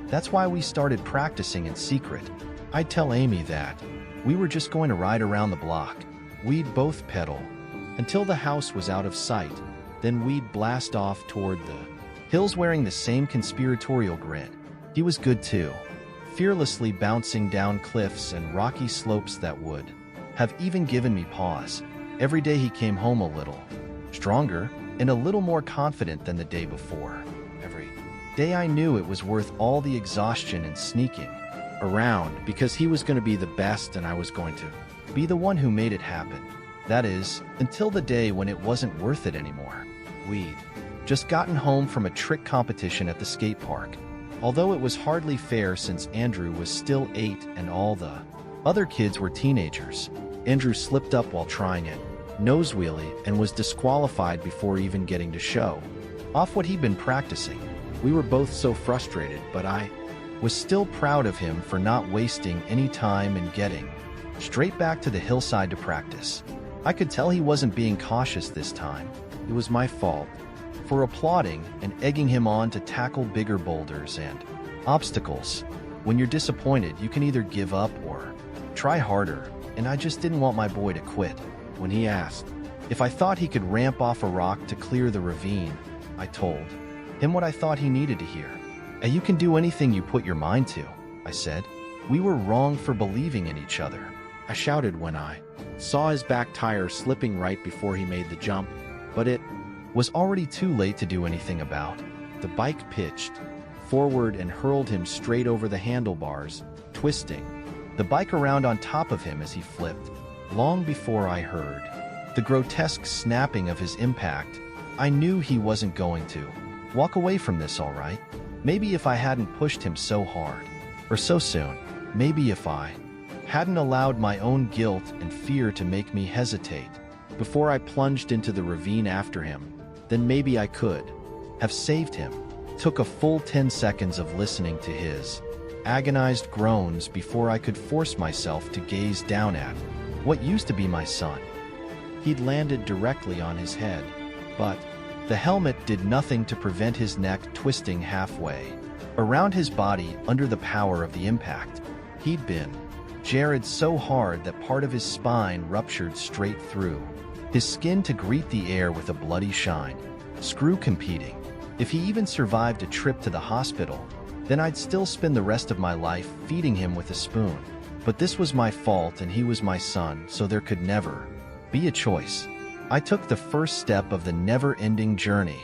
That's why we started practicing in secret. I'd tell Amy that we were just going to ride around the block. We'd both pedal until the house was out of sight. Then we'd blast off toward the hills wearing the same conspiratorial grin. He was good too, fearlessly bouncing down cliffs and rocky slopes that would have even given me pause. Every day he came home a little stronger and a little more confident than the day before. Every day I knew it was worth all the exhaustion and sneaking around because he was going to be the best and I was going to be the one who made it happen. That is, until the day when it wasn't worth it anymore. We'd just gotten home from a trick competition at the skate park. Although it was hardly fair since Andrew was still 8 and all the other kids were teenagers. Andrew slipped up while trying it, nose wheelie, and was disqualified before even getting to show off what he'd been practicing. We were both so frustrated, but I was still proud of him for not wasting any time and getting straight back to the hillside to practice. I could tell he wasn't being cautious this time. It was my fault for applauding and egging him on to tackle bigger boulders and obstacles. When you're disappointed, you can either give up or try harder, and I just didn't want my boy to quit. When he asked if I thought he could ramp off a rock to clear the ravine, I told him what I thought he needed to hear. You can do anything you put your mind to, I said. We were wrong for believing in each other, I shouted when I saw his back tire slipping right before he made the jump, but it was already too late to do anything about. The bike pitched forward and hurled him straight over the handlebars, twisting the bike around on top of him as he flipped. Long before I heard the grotesque snapping of his impact, I knew he wasn't going to walk away from this all right. Maybe if I hadn't pushed him so hard, or so soon, maybe if I hadn't allowed my own guilt and fear to make me hesitate before I plunged into the ravine after him, then maybe I could have saved him. Took a full 10 seconds of listening to his agonized groans before I could force myself to gaze down at what used to be my son. He'd landed directly on his head, but the helmet did nothing to prevent his neck twisting halfway around his body under the power of the impact. He'd been jarred so hard that part of his spine ruptured straight through his skin to greet the air with a bloody shine. Screw competing. If he even survived a trip to the hospital, then I'd still spend the rest of my life feeding him with a spoon. But this was my fault and he was my son, so there could never be a choice. I took the first step of the never-ending journey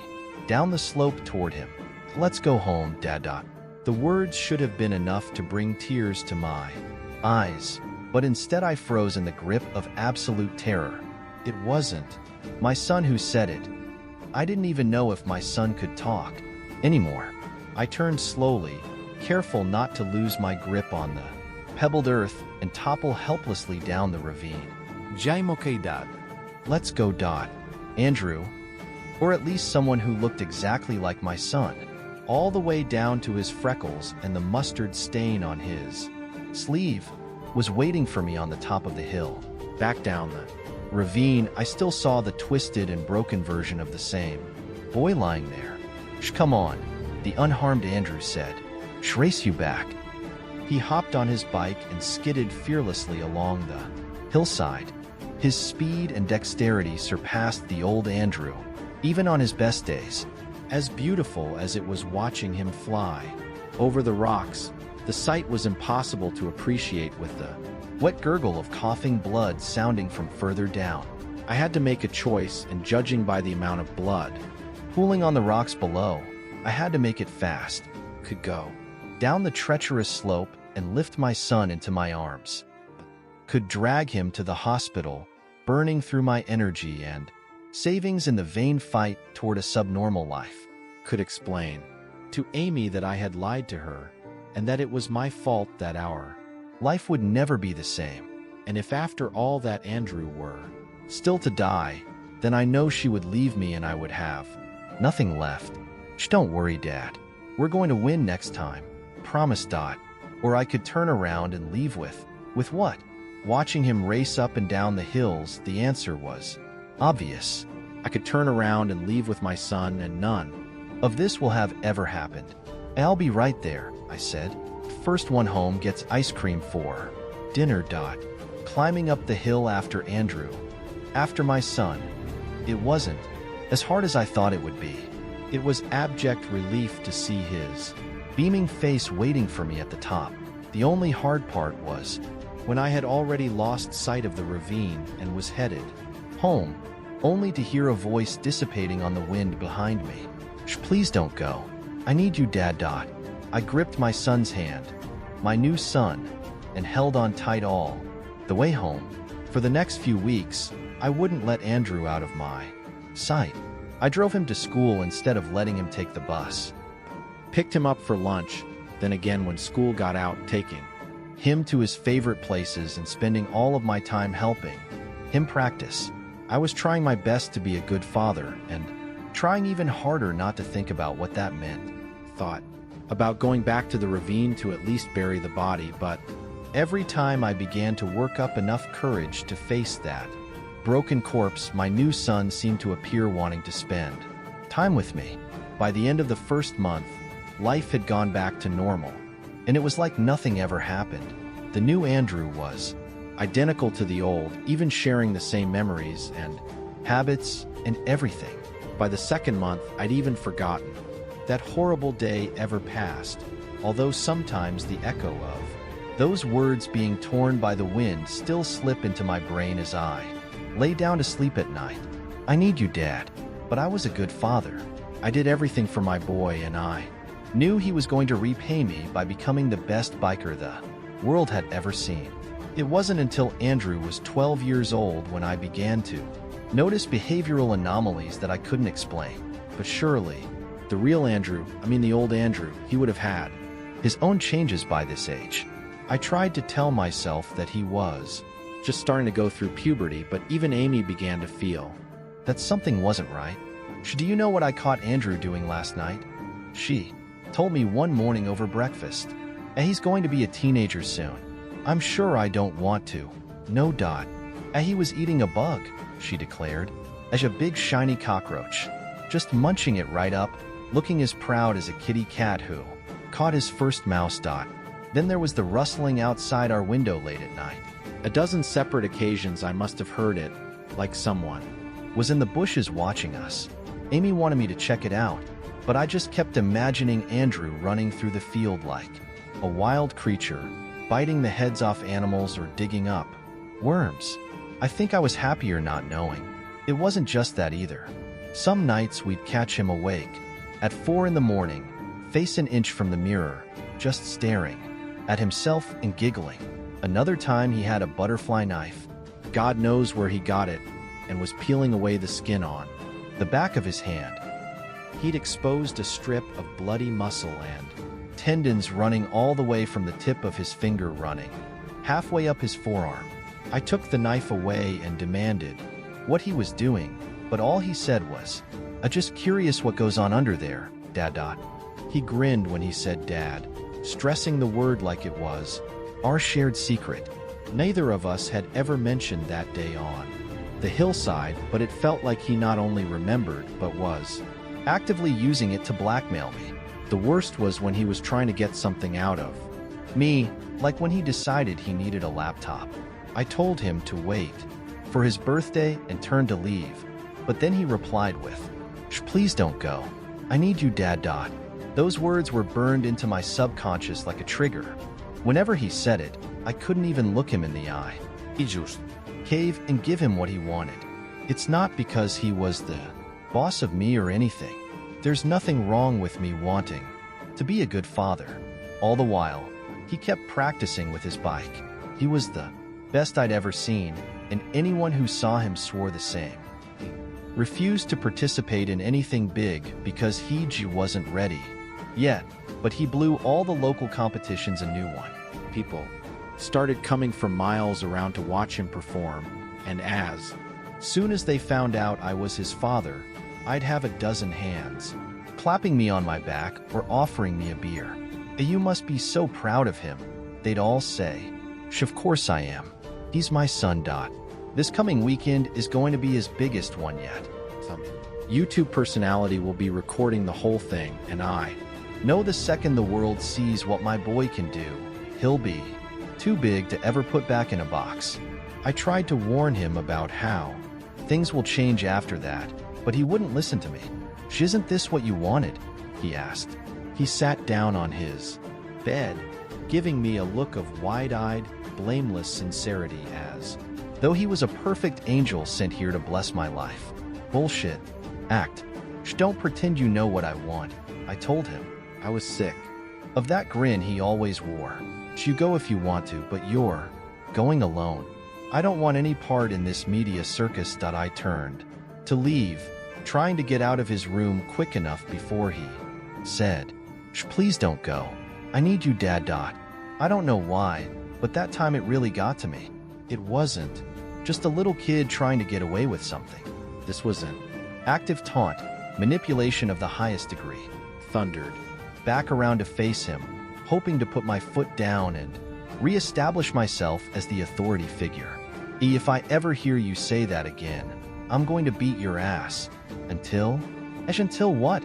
down the slope toward him. Let's go home, Dad. The words should have been enough to bring tears to my eyes, but instead I froze in the grip of absolute terror. It wasn't my son who said it. I didn't even know if my son could talk anymore. I turned slowly, careful not to lose my grip on the pebbled earth and topple helplessly down the ravine. I'm okay, Dad. Let's go, Dot. Andrew, or at least someone who looked exactly like my son, all the way down to his freckles and the mustard stain on his sleeve, was waiting for me on the top of the hill. Back down the ravine, I still saw the twisted and broken version of the same boy lying there. Shh, come on, the unharmed Andrew said. Shh, race you back. He hopped on his bike and skidded fearlessly along the hillside. His speed and dexterity surpassed the old Andrew, even on his best days. As beautiful as it was watching him fly over the rocks, the sight was impossible to appreciate with the wet gurgle of coughing blood sounding from further down. I had to make a choice, and judging by the amount of blood pooling on the rocks below, I had to make it fast. Could go down the treacherous slope and lift my son into my arms. Could drag him to the hospital, burning through my energy and savings in the vain fight toward a subnormal life. Could explain to Amy that I had lied to her and that it was my fault that our life would never be the same. And if after all that Andrew were still to die, then I know she would leave me and I would have nothing left. Shh, don't worry, Dad. We're going to win next time. Promise, Dot. Or I could turn around and leave with what? Watching him race up and down the hills, the answer was obvious. I could turn around and leave with my son, and none of this will have ever happened. I'll be right there, I said. First one home gets ice cream for dinner. Climbing up the hill after Andrew. After my son. It wasn't as hard as I thought it would be. It was abject relief to see his beaming face waiting for me at the top. The only hard part was when I had already lost sight of the ravine and was headed home, only to hear a voice dissipating on the wind behind me. Please don't go. I need you, Dad. I gripped my son's hand, my new son, and held on tight all the way home. For the next few weeks, I wouldn't let Andrew out of my sight. I drove him to school instead of letting him take the bus. Picked him up for lunch, then again when school got out, taking him to his favorite places and spending all of my time helping him practice. I was trying my best to be a good father and trying even harder not to think about what that meant. Thought about going back to the ravine to at least bury the body, but every time I began to work up enough courage to face that broken corpse, my new son seemed to appear wanting to spend time with me. By the end of the first month, life had gone back to normal, and it was like nothing ever happened. The new Andrew was identical to the old, even sharing the same memories and habits and everything. By the second month, I'd even forgotten that horrible day ever passed, although sometimes the echo of those words being torn by the wind still slip into my brain as I lay down to sleep at night. I need you, Dad. But I was a good father. I did everything for my boy, and I knew he was going to repay me by becoming the best biker the world had ever seen. It wasn't until Andrew was 12 years old when I began to notice behavioral anomalies that I couldn't explain. But surely, the real Andrew, the old Andrew, he would have had his own changes by this age. I tried to tell myself that he was just starting to go through puberty, but even Amy began to feel that something wasn't right. Do you know what I caught Andrew doing last night? She told me one morning over breakfast. He's going to be a teenager soon. I'm sure I don't want to. No. He was eating a bug, she declared, as a big shiny cockroach, just munching it right up, looking as proud as a kitty cat who caught his first mouse. Then there was the rustling outside our window late at night. A dozen separate occasions I must have heard it, like someone was in the bushes watching us. Amy wanted me to check it out, but I just kept imagining Andrew running through the field like a wild creature, biting the heads off animals or digging up worms. I think I was happier not knowing. It wasn't just that either. Some nights we'd catch him awake at 4 in the morning, face an inch from the mirror, just staring at himself and giggling. Another time he had a butterfly knife, God knows where he got it, and was peeling away the skin on the back of his hand. He'd exposed a strip of bloody muscle and tendons running all the way from the tip of his finger running halfway up his forearm. I took the knife away and demanded what he was doing, but all he said was, "I'm just curious what goes on under there, Dad." He grinned when he said Dad, stressing the word like it was our shared secret. Neither of us had ever mentioned that day on the hillside, but it felt like he not only remembered, but was actively using it to blackmail me. The worst was when he was trying to get something out of me, like when he decided he needed a laptop. I told him to wait for his birthday and turned to leave, but then he replied with, "Please don't go. I need you, Dad." Those words were burned into my subconscious like a trigger. Whenever he said it, I couldn't even look him in the eye. He just cave and give him what he wanted. It's not because he was the boss of me or anything. There's nothing wrong with me wanting to be a good father. All the while, he kept practicing with his bike. He was the best I'd ever seen, and anyone who saw him swore the same. He refused to participate in anything big because he wasn't ready yet, but he blew all the local competitions a new one. People started coming from miles around to watch him perform, and as soon as they found out I was his father, I'd have a dozen hands clapping me on my back or offering me a beer. "You must be so proud of him," they'd all say. Of course I am. He's my son. This coming weekend is going to be his biggest one yet. Some YouTube personality will be recording the whole thing, and I Know the second the world sees what my boy can do, he'll be too big to ever put back in a box. I tried to warn him about how things will change after that, but he wouldn't listen to me. "Isn't this what you wanted?" he asked. He sat down on his bed, giving me a look of wide-eyed, blameless sincerity as though he was a perfect angel sent here to bless my life. "Bullshit. Act. Don't pretend you know what I want," I told him. I was sick of that grin he always wore. "You go if you want to, but you're going alone. I don't want any part in this media circus." I turned to leave, trying to get out of his room quick enough before he said, "Please don't go. I need you, Dad." I don't know why, but that time it really got to me. It wasn't just a little kid trying to get away with something. This was an active taunt, manipulation of the highest degree. Thundered back around to face him, hoping to put my foot down and re-establish myself as the authority figure. "If I ever hear you say that again, I'm going to beat your ass. Until what?"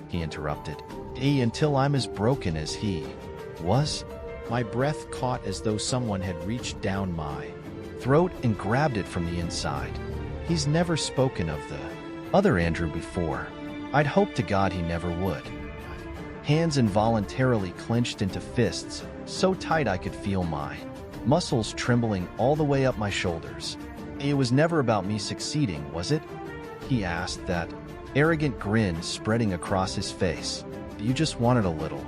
he interrupted. Until I'm as broken as he was." My breath caught as though someone had reached down my throat and grabbed it from the inside. He's never spoken of the other Andrew before. I'd hoped to God he never would. Hands involuntarily clenched into fists, so tight I could feel my muscles trembling all the way up my shoulders. "It was never about me succeeding, was it?" he asked, that arrogant grin spreading across his face. "You just wanted a little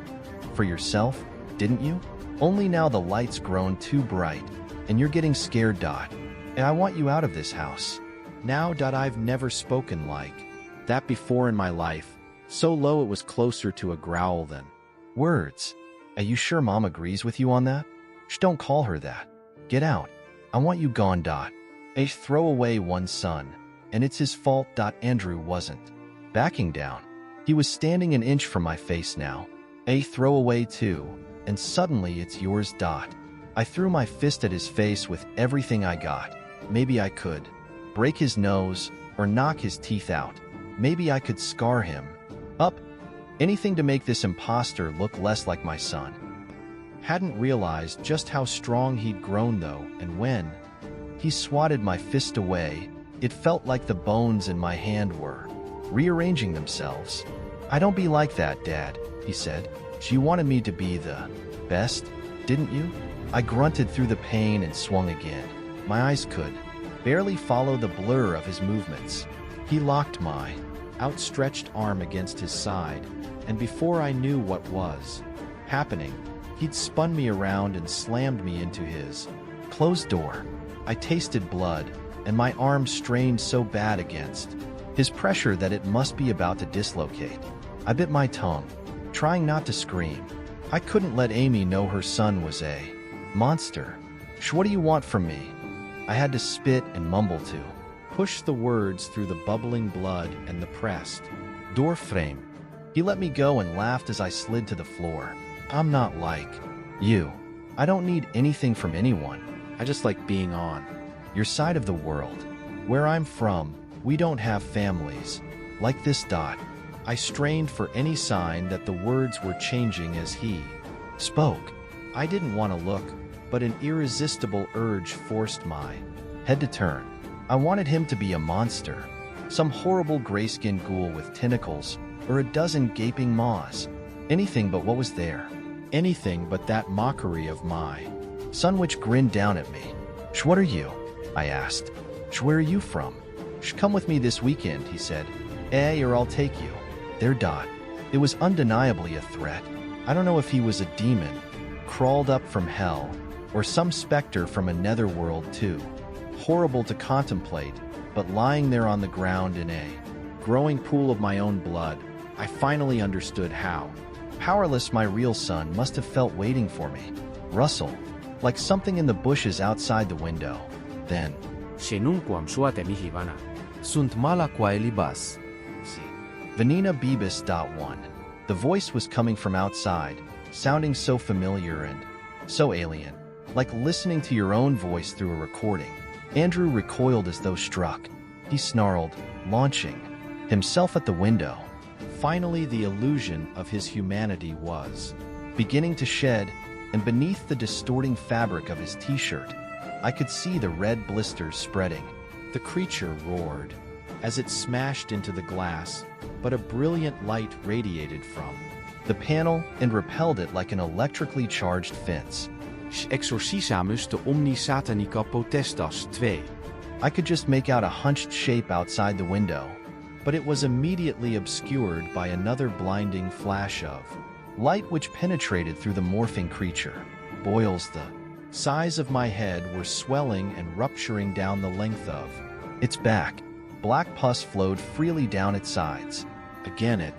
for yourself, didn't you? Only now the light's grown too bright, and you're getting scared. And I want you out of this house. Now. I've never spoken like that before in my life, so low it was closer to a growl than words. Are you sure Mom agrees with you on that? Don't call her that. Get out. I want you gone. I throw away one son, and it's his fault. Andrew wasn't backing down. He was standing an inch from my face now. A throw away too, and suddenly it's yours. I threw my fist at his face with everything I got. Maybe I could break his nose or knock his teeth out. Maybe I could scar him up. Anything to make this imposter look less like my son. Hadn't realized just how strong he'd grown though, and when he swatted my fist away, it felt like the bones in my hand were rearranging themselves. "I don't be like that, Dad," he said. "You wanted me to be the best, didn't you?" I grunted through the pain and swung again. My eyes could barely follow the blur of his movements. He locked my outstretched arm against his side, and before I knew what was happening, he'd spun me around and slammed me into his closed door. I tasted blood, and my arm strained so bad against his pressure that it must be about to dislocate. I bit my tongue, trying not to scream. I couldn't let Amy know her son was a monster. "What do you want from me?" I had to spit and mumble to push the words through the bubbling blood and the pressed door frame. He let me go and laughed as I slid to the floor. "I'm not like you. I don't need anything from anyone. I just like being on your side of the world. Where I'm from, we don't have families like this. I strained for any sign that the words were changing as he spoke. I didn't want to look, but an irresistible urge forced my head to turn. I wanted him to be a monster, some horrible gray-skinned ghoul with tentacles, or a dozen gaping maws. Anything but what was there. Anything but that mockery of my son which grinned down at me. "What are you?" I asked. "Where are you from?" "Come with me this weekend," he said. Or I'll take you there. It was undeniably a threat. I don't know if he was a demon, crawled up from hell, or some specter from a netherworld too horrible to contemplate, but lying there on the ground in a growing pool of my own blood, I finally understood how powerless my real son must have felt waiting for me. Rustle, like something in the bushes outside the window. Then, Sunt mala qua elibas. Vanina Bebis. 1. The voice was coming from outside, sounding so familiar and so alien, like listening to your own voice through a recording. Andrew recoiled as though struck. He snarled, launching himself at the window. Finally, the illusion of his humanity was beginning to shed, and beneath the distorting fabric of his t-shirt, I could see the red blisters spreading. The creature roared as it smashed into the glass, but a brilliant light radiated from the panel and repelled it like an electrically charged fence. Exorcisamus de omni satanica potestas 2. I could just make out a hunched shape outside the window, but it was immediately obscured by another blinding flash of light which penetrated through the morphing creature. Boils the size of my head were swelling and rupturing down the length of its back. Black pus flowed freely down its sides. Again it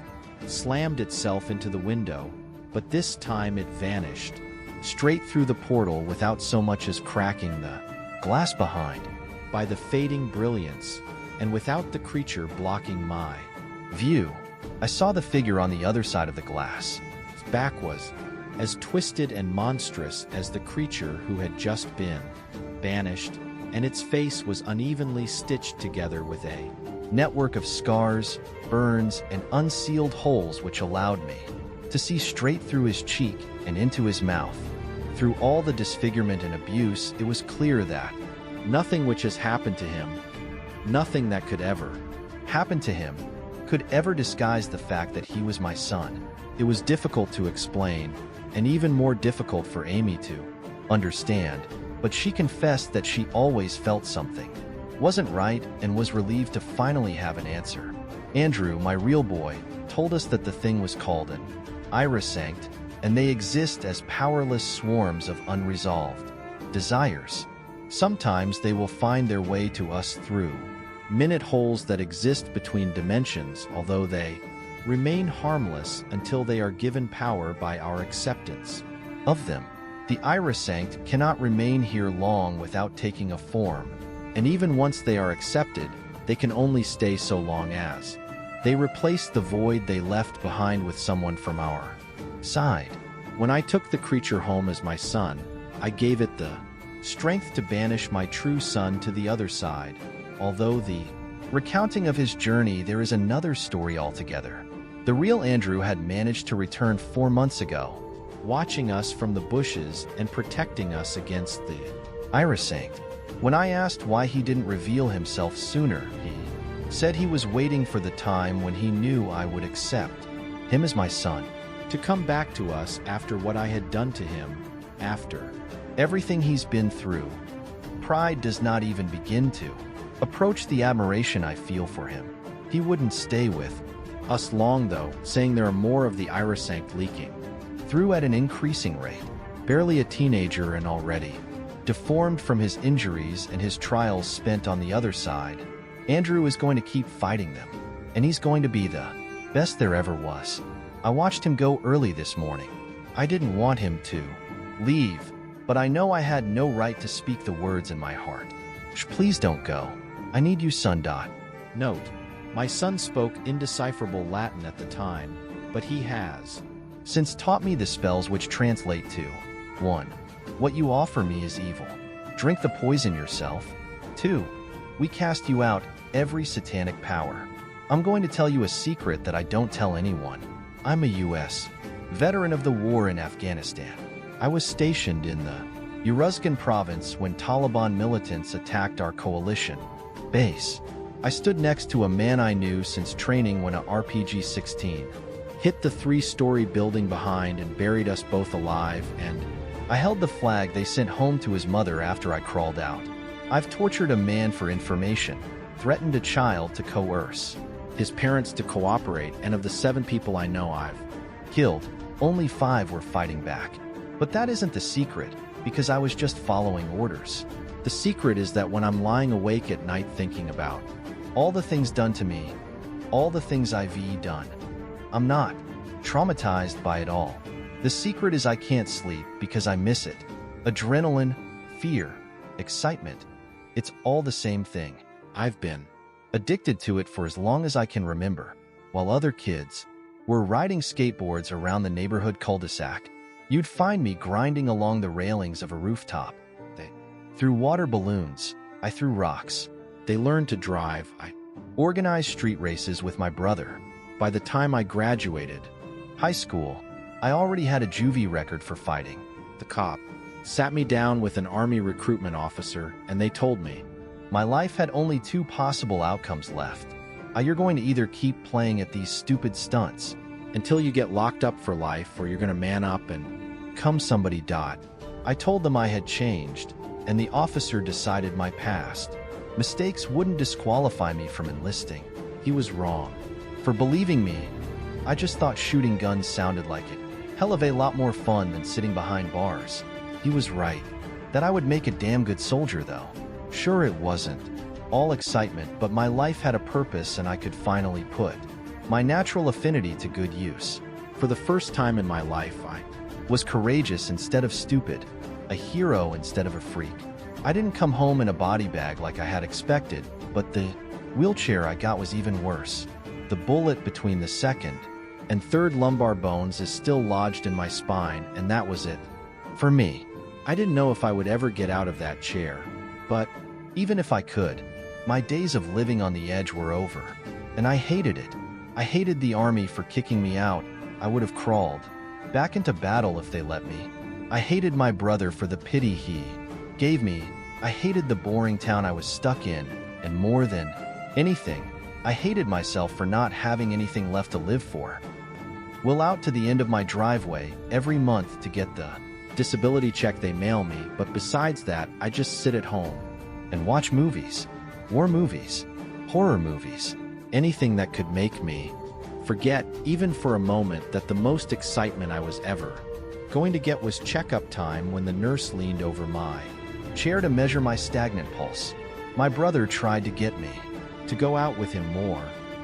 slammed itself into the window, but this time it vanished straight through the portal without so much as cracking the glass behind by the fading brilliance, and without the creature blocking my view. I saw the figure on the other side of the glass. Its back was as twisted and monstrous as the creature who had just been banished, and its face was unevenly stitched together with a network of scars, burns, and unsealed holes which allowed me to see straight through his cheek and into his mouth. Through all the disfigurement and abuse, it was clear that nothing which has happened to him, nothing that could ever happen to him, could ever disguise the fact that he was my son. It was difficult to explain, and even more difficult for Amy to understand, but she confessed that she always felt something wasn't right and was relieved to finally have an answer. Andrew, my real boy, told us that the thing was called an irisanct, and they exist as powerless swarms of unresolved desires. Sometimes they will find their way to us through minute holes that exist between dimensions, although they remain harmless until they are given power by our acceptance of them. The irisanct cannot remain here long without taking a form, and even once they are accepted, they can only stay so long as they replace the void they left behind with someone from our side. When I took the creature home as my son, I gave it the strength to banish my true son to the other side. Although the recounting of his journey, there is another story altogether. The real Andrew had managed to return 4 months ago, watching us from the bushes and protecting us against the irisanct. When I asked why he didn't reveal himself sooner, he said he was waiting for the time when he knew I would accept him as my son, to come back to us after what I had done to him, after everything he's been through. Pride does not even begin to approach the admiration I feel for him. He wouldn't stay with us long though, saying there are more of the irisanct leaking through at an increasing rate. Barely a teenager and already deformed from his injuries and his trials spent on the other side, Andrew is going to keep fighting them, and he's going to be the best there ever was. I watched him go early this morning. I didn't want him to leave, but I know I had no right to speak the words in my heart. Please don't go. I need you, son. Note, my son spoke indecipherable Latin at the time, but he has since taught me the spells which translate to 1. What you offer me is evil. Drink the poison yourself. 2. We cast you out, every satanic power. I'm going to tell you a secret that I don't tell anyone. I'm a U.S. veteran of the war in Afghanistan. I was stationed in the Uruzgan province when Taliban militants attacked our coalition base. I stood next to a man I knew since training when a RPG-16 hit the 3-story building behind and buried us both alive, and I held the flag they sent home to his mother after I crawled out. I've tortured a man for information, threatened a child to coerce his parents to cooperate, and of the 7 people I know I've killed, only 5 were fighting back. But that isn't the secret, because I was just following orders. The secret is that when I'm lying awake at night thinking about all the things done to me, all the things I've done, I'm not traumatized by it all. The secret is I can't sleep because I miss it. Adrenaline, fear, excitement. It's all the same thing. I've been addicted to it for as long as I can remember. While other kids were riding skateboards around the neighborhood cul-de-sac, you'd find me grinding along the railings of a rooftop. They threw water balloons. I threw rocks. They learned to drive. I organized street races with my brother. By the time I graduated high school, I already had a juvie record for fighting. The cop sat me down with an army recruitment officer, and they told me my life had only two possible outcomes left. You're going to either keep playing at these stupid stunts until you get locked up for life, or you're going to man up and come somebody. I told them I had changed, and the officer decided my past mistakes wouldn't disqualify me from enlisting. He was wrong. For believing me, I just thought shooting guns sounded like it. Hell of a lot more fun than sitting behind bars. He was right. That I would make a damn good soldier, though. Sure, it wasn't all excitement, but my life had a purpose, and I could finally put my natural affinity to good use. For the first time in my life, I was courageous instead of stupid, a hero instead of a freak. I didn't come home in a body bag like I had expected, but the wheelchair I got was even worse. The bullet between the second and third lumbar bones is still lodged in my spine, and that was it. For me, I didn't know if I would ever get out of that chair, but even if I could, my days of living on the edge were over, and I hated it. I hated the army for kicking me out. I would have crawled back into battle if they let me. I hated my brother for the pity he gave me. I hated the boring town I was stuck in, and more than anything, I hated myself for not having anything left to live for. Will out to the end of my driveway every month to get the disability check they mail me, but besides that, I just sit at home and watch movies. War movies, horror movies, anything that could make me forget, even for a moment, that the most excitement I was ever going to get was checkup time when the nurse leaned over my chair to measure my stagnant pulse. My brother tried to get me to go out with him more,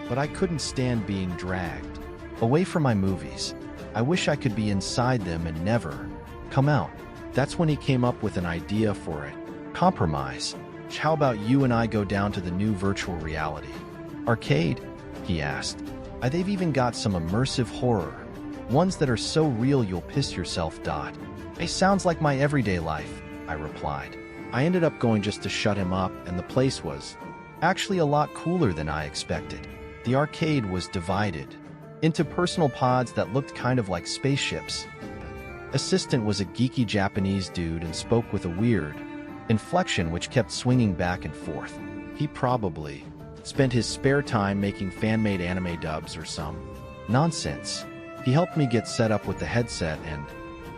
but I couldn't stand being dragged away from my movies. I wish I could be inside them and never come out. That's when he came up with an idea for it. Compromise. How about you and I go down to the new virtual reality arcade? He asked. They've even got some immersive horror, ones that are so real you'll piss yourself. It sounds like my everyday life, I replied. I ended up going just to shut him up, and the place was actually a lot cooler than I expected. The arcade was divided into personal pods that looked kind of like spaceships. Assistant was a geeky Japanese dude and spoke with a weird inflection which kept swinging back and forth. He probably spent his spare time making fan-made anime dubs or some nonsense. He helped me get set up with the headset and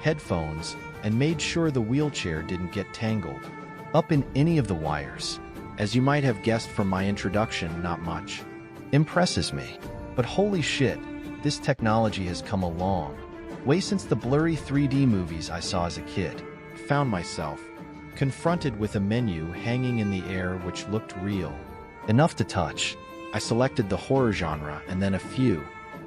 headphones and made sure the wheelchair didn't get tangled up in any of the wires. As you might have guessed from my introduction, not much impresses me. But holy shit, this technology has come a long way since the blurry 3D movies I saw as a kid. Found myself confronted with a menu hanging in the air which looked real enough to touch. I selected the horror genre, and then a few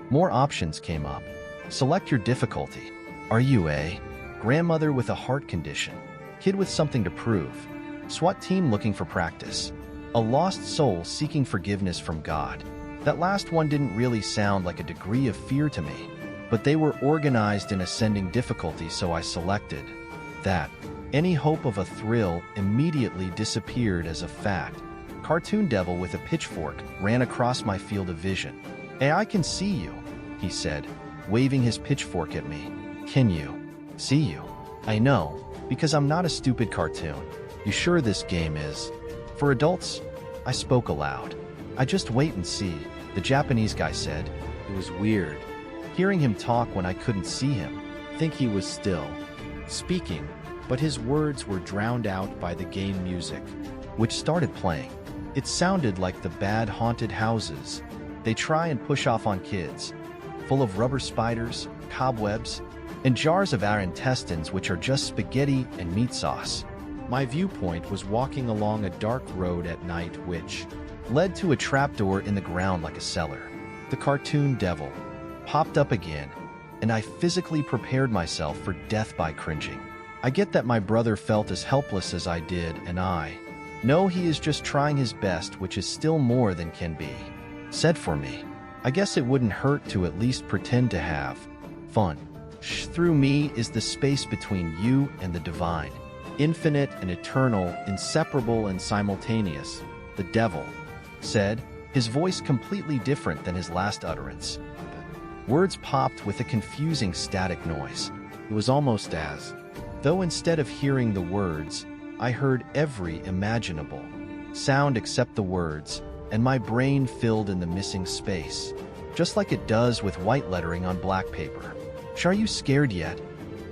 more options came up. Select your difficulty. Are you a grandmother with a heart condition? Kid with something to prove? SWAT team looking for practice? A lost soul seeking forgiveness from God? That last one didn't really sound like a degree of fear to me, but they were organized in ascending difficulty, so I selected that. Any hope of a thrill immediately disappeared as a fat cartoon devil with a pitchfork ran across my field of vision. "Hey, I can see you," he said, waving his pitchfork at me. "Can you see you?" "I know, because I'm not a stupid cartoon." "You sure this game is for adults?" I spoke aloud. "I just wait and see," the Japanese guy said. It was weird hearing him talk when I couldn't see him. Think he was still speaking, but his words were drowned out by the game music, which started playing. It sounded like the bad haunted houses they try and push off on kids, full of rubber spiders, cobwebs, and jars of our intestines, which are just spaghetti and meat sauce. My viewpoint was walking along a dark road at night which led to a trapdoor in the ground like a cellar. The cartoon devil popped up again, and I physically prepared myself for death by cringing. I get that my brother felt as helpless as I did, and I know he is just trying his best, which is still more than can be said for me. I guess it wouldn't hurt to at least pretend to have fun. Through me is the space between you and the divine, infinite and eternal, inseparable and simultaneous, the devil said. his voice completely different than his last utterance. Words popped with a confusing static noise. It was almost as though instead of hearing the words, I heard every imaginable sound except the words, and my brain filled in the missing space, just like it does with white lettering on black paper. Are you scared yet?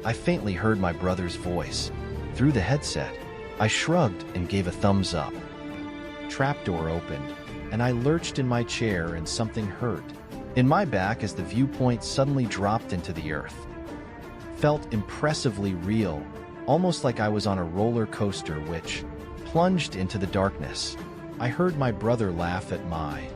I faintly heard my brother's voice. Through the headset, I shrugged and gave a thumbs up. Trapdoor opened, and I lurched in my chair and something hurt in my back as the viewpoint suddenly dropped into the earth. Felt impressively real, almost like I was on a roller coaster which plunged into the darkness. I heard my brother laugh at my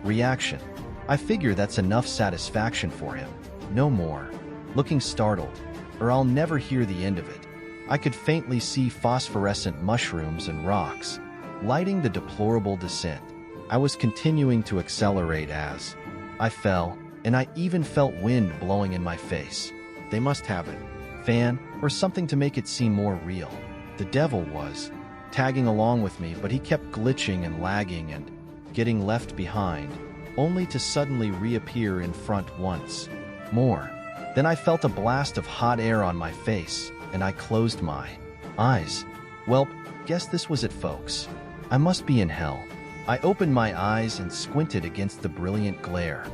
reaction. I figure that's enough satisfaction for him. No more looking startled, or I'll never hear the end of it. I could faintly see phosphorescent mushrooms and rocks, lighting the deplorable descent. I was continuing to accelerate as I fell, and I even felt wind blowing in my face. They must have a fan or something to make it seem more real. The devil was tagging along with me, but he kept glitching and lagging and getting left behind, only to suddenly reappear in front once more. Then I felt a blast of hot air on my face, and I closed my eyes. Well, guess this was it, folks. I must be in hell. I opened my eyes and squinted against the brilliant glare.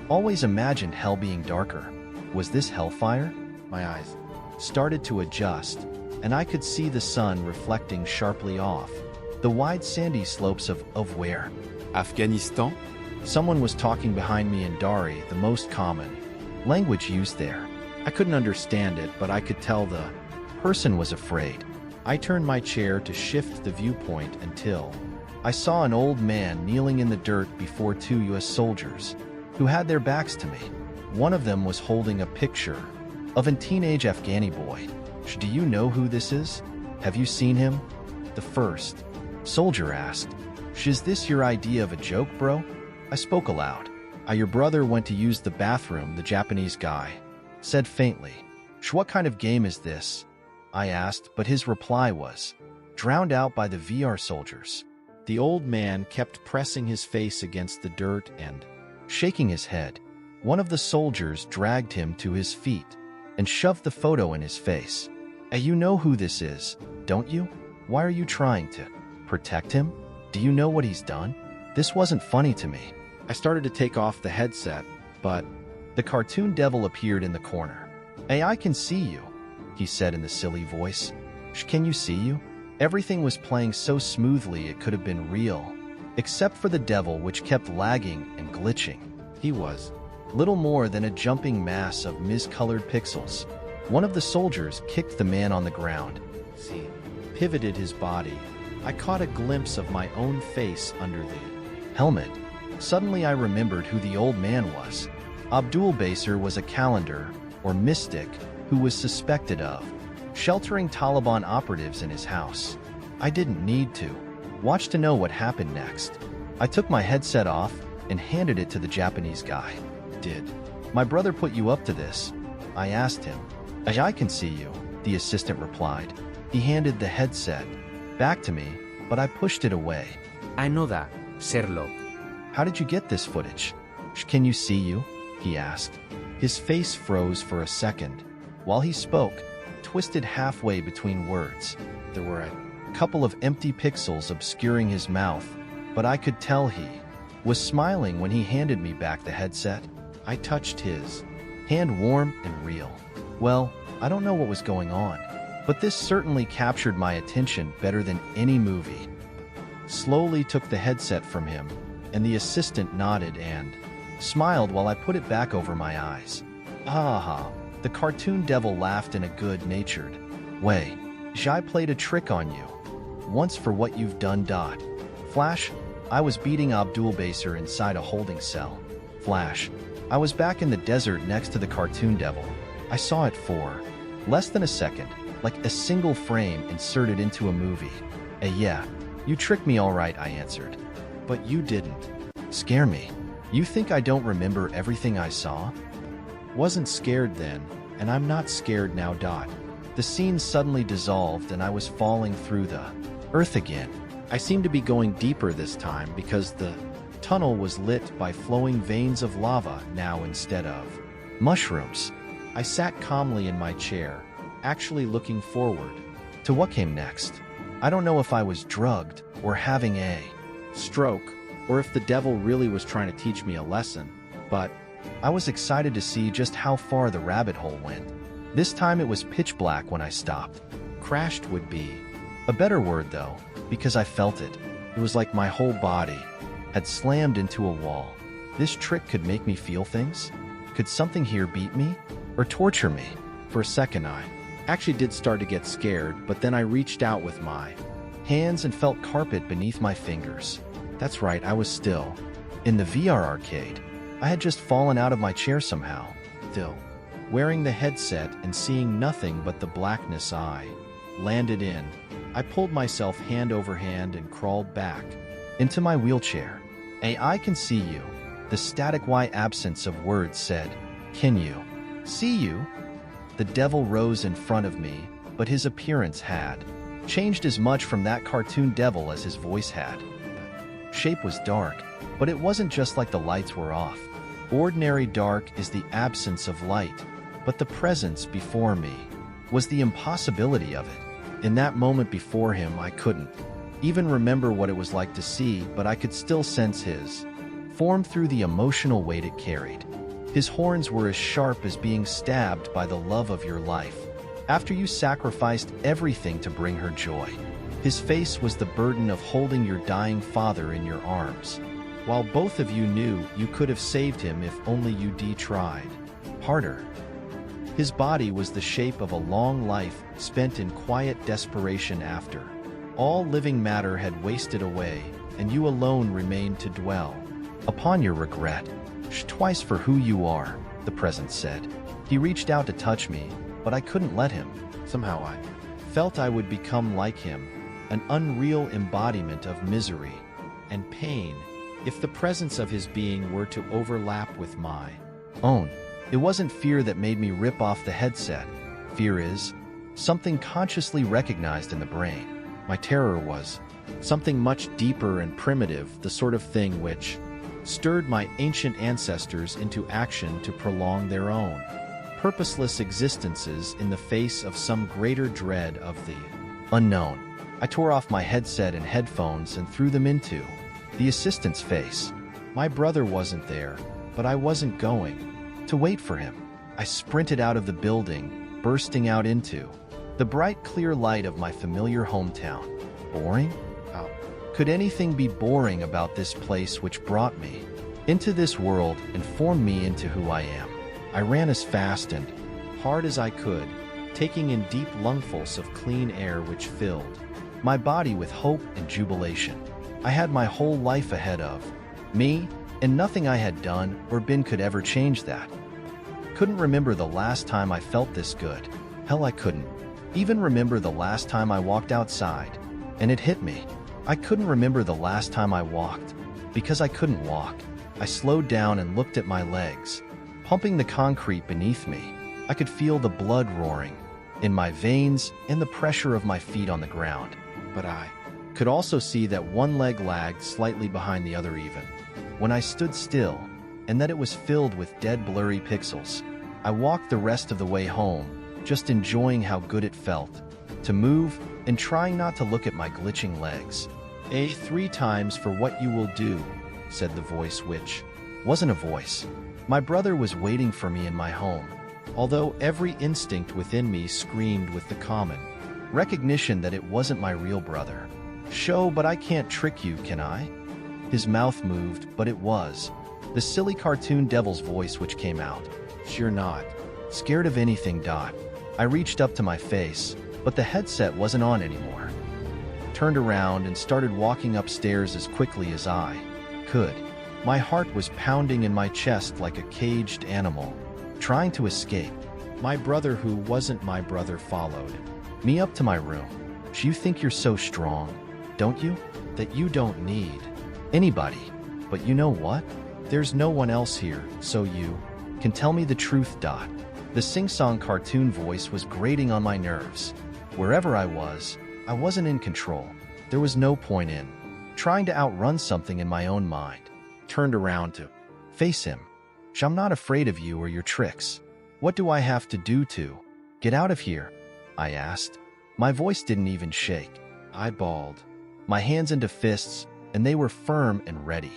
Always imagined hell being darker. Was this hellfire? My eyes started to adjust, and I could see the sun reflecting sharply off the wide sandy slopes of where? Afghanistan? Someone was talking behind me in Dari, the most common language used there. I couldn't understand it, but I could tell the person was afraid. I turned my chair to shift the viewpoint until I saw an old man kneeling in the dirt before two U.S. soldiers who had their backs to me. One of them was holding a picture of a teenage Afghani boy. Do you know who this is? Have you seen him? The first soldier asked. Is this your idea of a joke, bro? I spoke aloud. Your brother went to use the bathroom, the Japanese guy said faintly. What kind of game is this? I asked, but his reply was drowned out by the VR soldiers. The old man kept pressing his face against the dirt and shaking his head. One of the soldiers dragged him to his feet and shoved the photo in his face. You know who this is, don't you? Why are you trying to protect him? Do you know what he's done? This wasn't funny to me. I started to take off the headset, but the cartoon devil appeared in the corner. Hey, I can see you, he said in the silly voice. Can you see you? Everything was playing so smoothly it could have been real, except for the devil, which kept lagging and glitching. He was little more than a jumping mass of miscolored pixels. One of the soldiers kicked the man on the ground. He pivoted his body. I caught a glimpse of my own face under the helmet. Suddenly I remembered who the old man was. Abdul Basir was a calendar, or mystic, who was suspected of sheltering Taliban operatives in his house. I didn't need to watch to know what happened next. I took my headset off and handed it to the Japanese guy. Did my brother put you up to this? I asked him. I can see you, the assistant replied. He handed the headset back to me, but I pushed it away. I know that, Sherlock. How did you get this footage? Can you see you? He asked. His face froze for a second. While he spoke, twisted halfway between words. There were a couple of empty pixels obscuring his mouth, but I could tell he was smiling when he handed me back the headset. I touched his hand, warm and real. Well, I don't know what was going on, but this certainly captured my attention better than any movie. Slowly took the headset from him, and the assistant nodded and smiled while I put it back over my eyes. Ha. The cartoon devil laughed in a good-natured way. I played a trick on you. Once for what you've done. Flash, I was beating Abdul Basir inside a holding cell. Flash, I was back in the desert next to the cartoon devil. I saw it for less than a second, like a single frame inserted into a movie. Yeah, you tricked me all right, I answered. But you didn't scare me. You think I don't remember everything I saw? Wasn't scared then, and I'm not scared now. The scene suddenly dissolved and I was falling through the earth again. I seemed to be going deeper this time because the tunnel was lit by flowing veins of lava now instead of mushrooms. I sat calmly in my chair, actually looking forward to what came next. I don't know if I was drugged or having a stroke, or if the devil really was trying to teach me a lesson, but I was excited to see just how far the rabbit hole went. This time it was pitch black when I stopped. Crashed would be a better word though, because I felt it. It was like my whole body had slammed into a wall. This trick could make me feel things? Could something here beat me or torture me? For a second I actually did start to get scared, but then I reached out with my hands and felt carpet beneath my fingers. That's right, I was still in the VR arcade. I had just fallen out of my chair somehow. Still wearing the headset and seeing nothing but the blackness I landed in. I pulled myself hand over hand and crawled back into my wheelchair. I can see you. The static Y absence of words said, "Can you see you?" The devil rose in front of me, but his appearance had changed as much from that cartoon devil as his voice had. Shape was dark, but it wasn't just like the lights were off. Ordinary dark is the absence of light, but the presence before me was the impossibility of it. In that moment before him, I couldn't even remember what it was like to see, but I could still sense his form through the emotional weight it carried. His horns were as sharp as being stabbed by the love of your life, after you sacrificed everything to bring her joy. His face was the burden of holding your dying father in your arms, while both of you knew you could have saved him if only you tried harder. His body was the shape of a long life spent in quiet desperation after all living matter had wasted away, and you alone remained to dwell upon your regret. Twice for who you are, the presence said. He reached out to touch me, but I couldn't let him. Somehow I felt I would become like him, an unreal embodiment of misery and pain if the presence of his being were to overlap with my own. It wasn't fear that made me rip off the headset. Fear is something consciously recognized in the brain. My terror was something much deeper and primitive, the sort of thing which stirred my ancient ancestors into action to prolong their own purposeless existences in the face of some greater dread of the unknown. I tore off my headset and headphones and threw them into the assistant's face. My brother wasn't there, but I wasn't going to wait for him. I sprinted out of the building, bursting out into the bright, clear light of my familiar hometown. Boring? Oh. Could anything be boring about this place which brought me into this world and formed me into who I am? I ran as fast and hard as I could, taking in deep lungfuls of clean air which filled my body with hope and jubilation. I had my whole life ahead of me, and nothing I had done or been could ever change that. Couldn't remember the last time I felt this good. Hell, I couldn't even remember the last time I walked outside, and it hit me. I couldn't remember the last time I walked, because I couldn't walk. I slowed down and looked at my legs, pumping the concrete beneath me. I could feel the blood roaring in my veins and the pressure of my feet on the ground. But I could also see that one leg lagged slightly behind the other even when I stood still, and that it was filled with dead, blurry pixels. I walked the rest of the way home, just enjoying how good it felt to move and trying not to look at my glitching legs. 3 times for what you will do, said the voice, which wasn't a voice. My brother was waiting for me in my home, although every instinct within me screamed with the common recognition that it wasn't my real brother. But I can't trick you, can I? His mouth moved, but it was the silly cartoon devil's voice which came out. You're not scared of anything, Dot. I reached up to my face, but the headset wasn't on anymore. Turned around and started walking upstairs as quickly as I could. My heart was pounding in my chest like a caged animal, trying to escape. My brother, who wasn't my brother, followed me up to my room. You think you're so strong, don't you? That you don't need anybody. But you know what? There's no one else here, so you can tell me the truth, Dot. The sing-song cartoon voice was grating on my nerves. Wherever I wasn't in control. There was no point in trying to outrun something in my own mind. turned around to face him. I'm not afraid of you or your tricks. What do I have to do to get out of here? I asked. My voice didn't even shake. I balled my hands into fists, and they were firm and ready.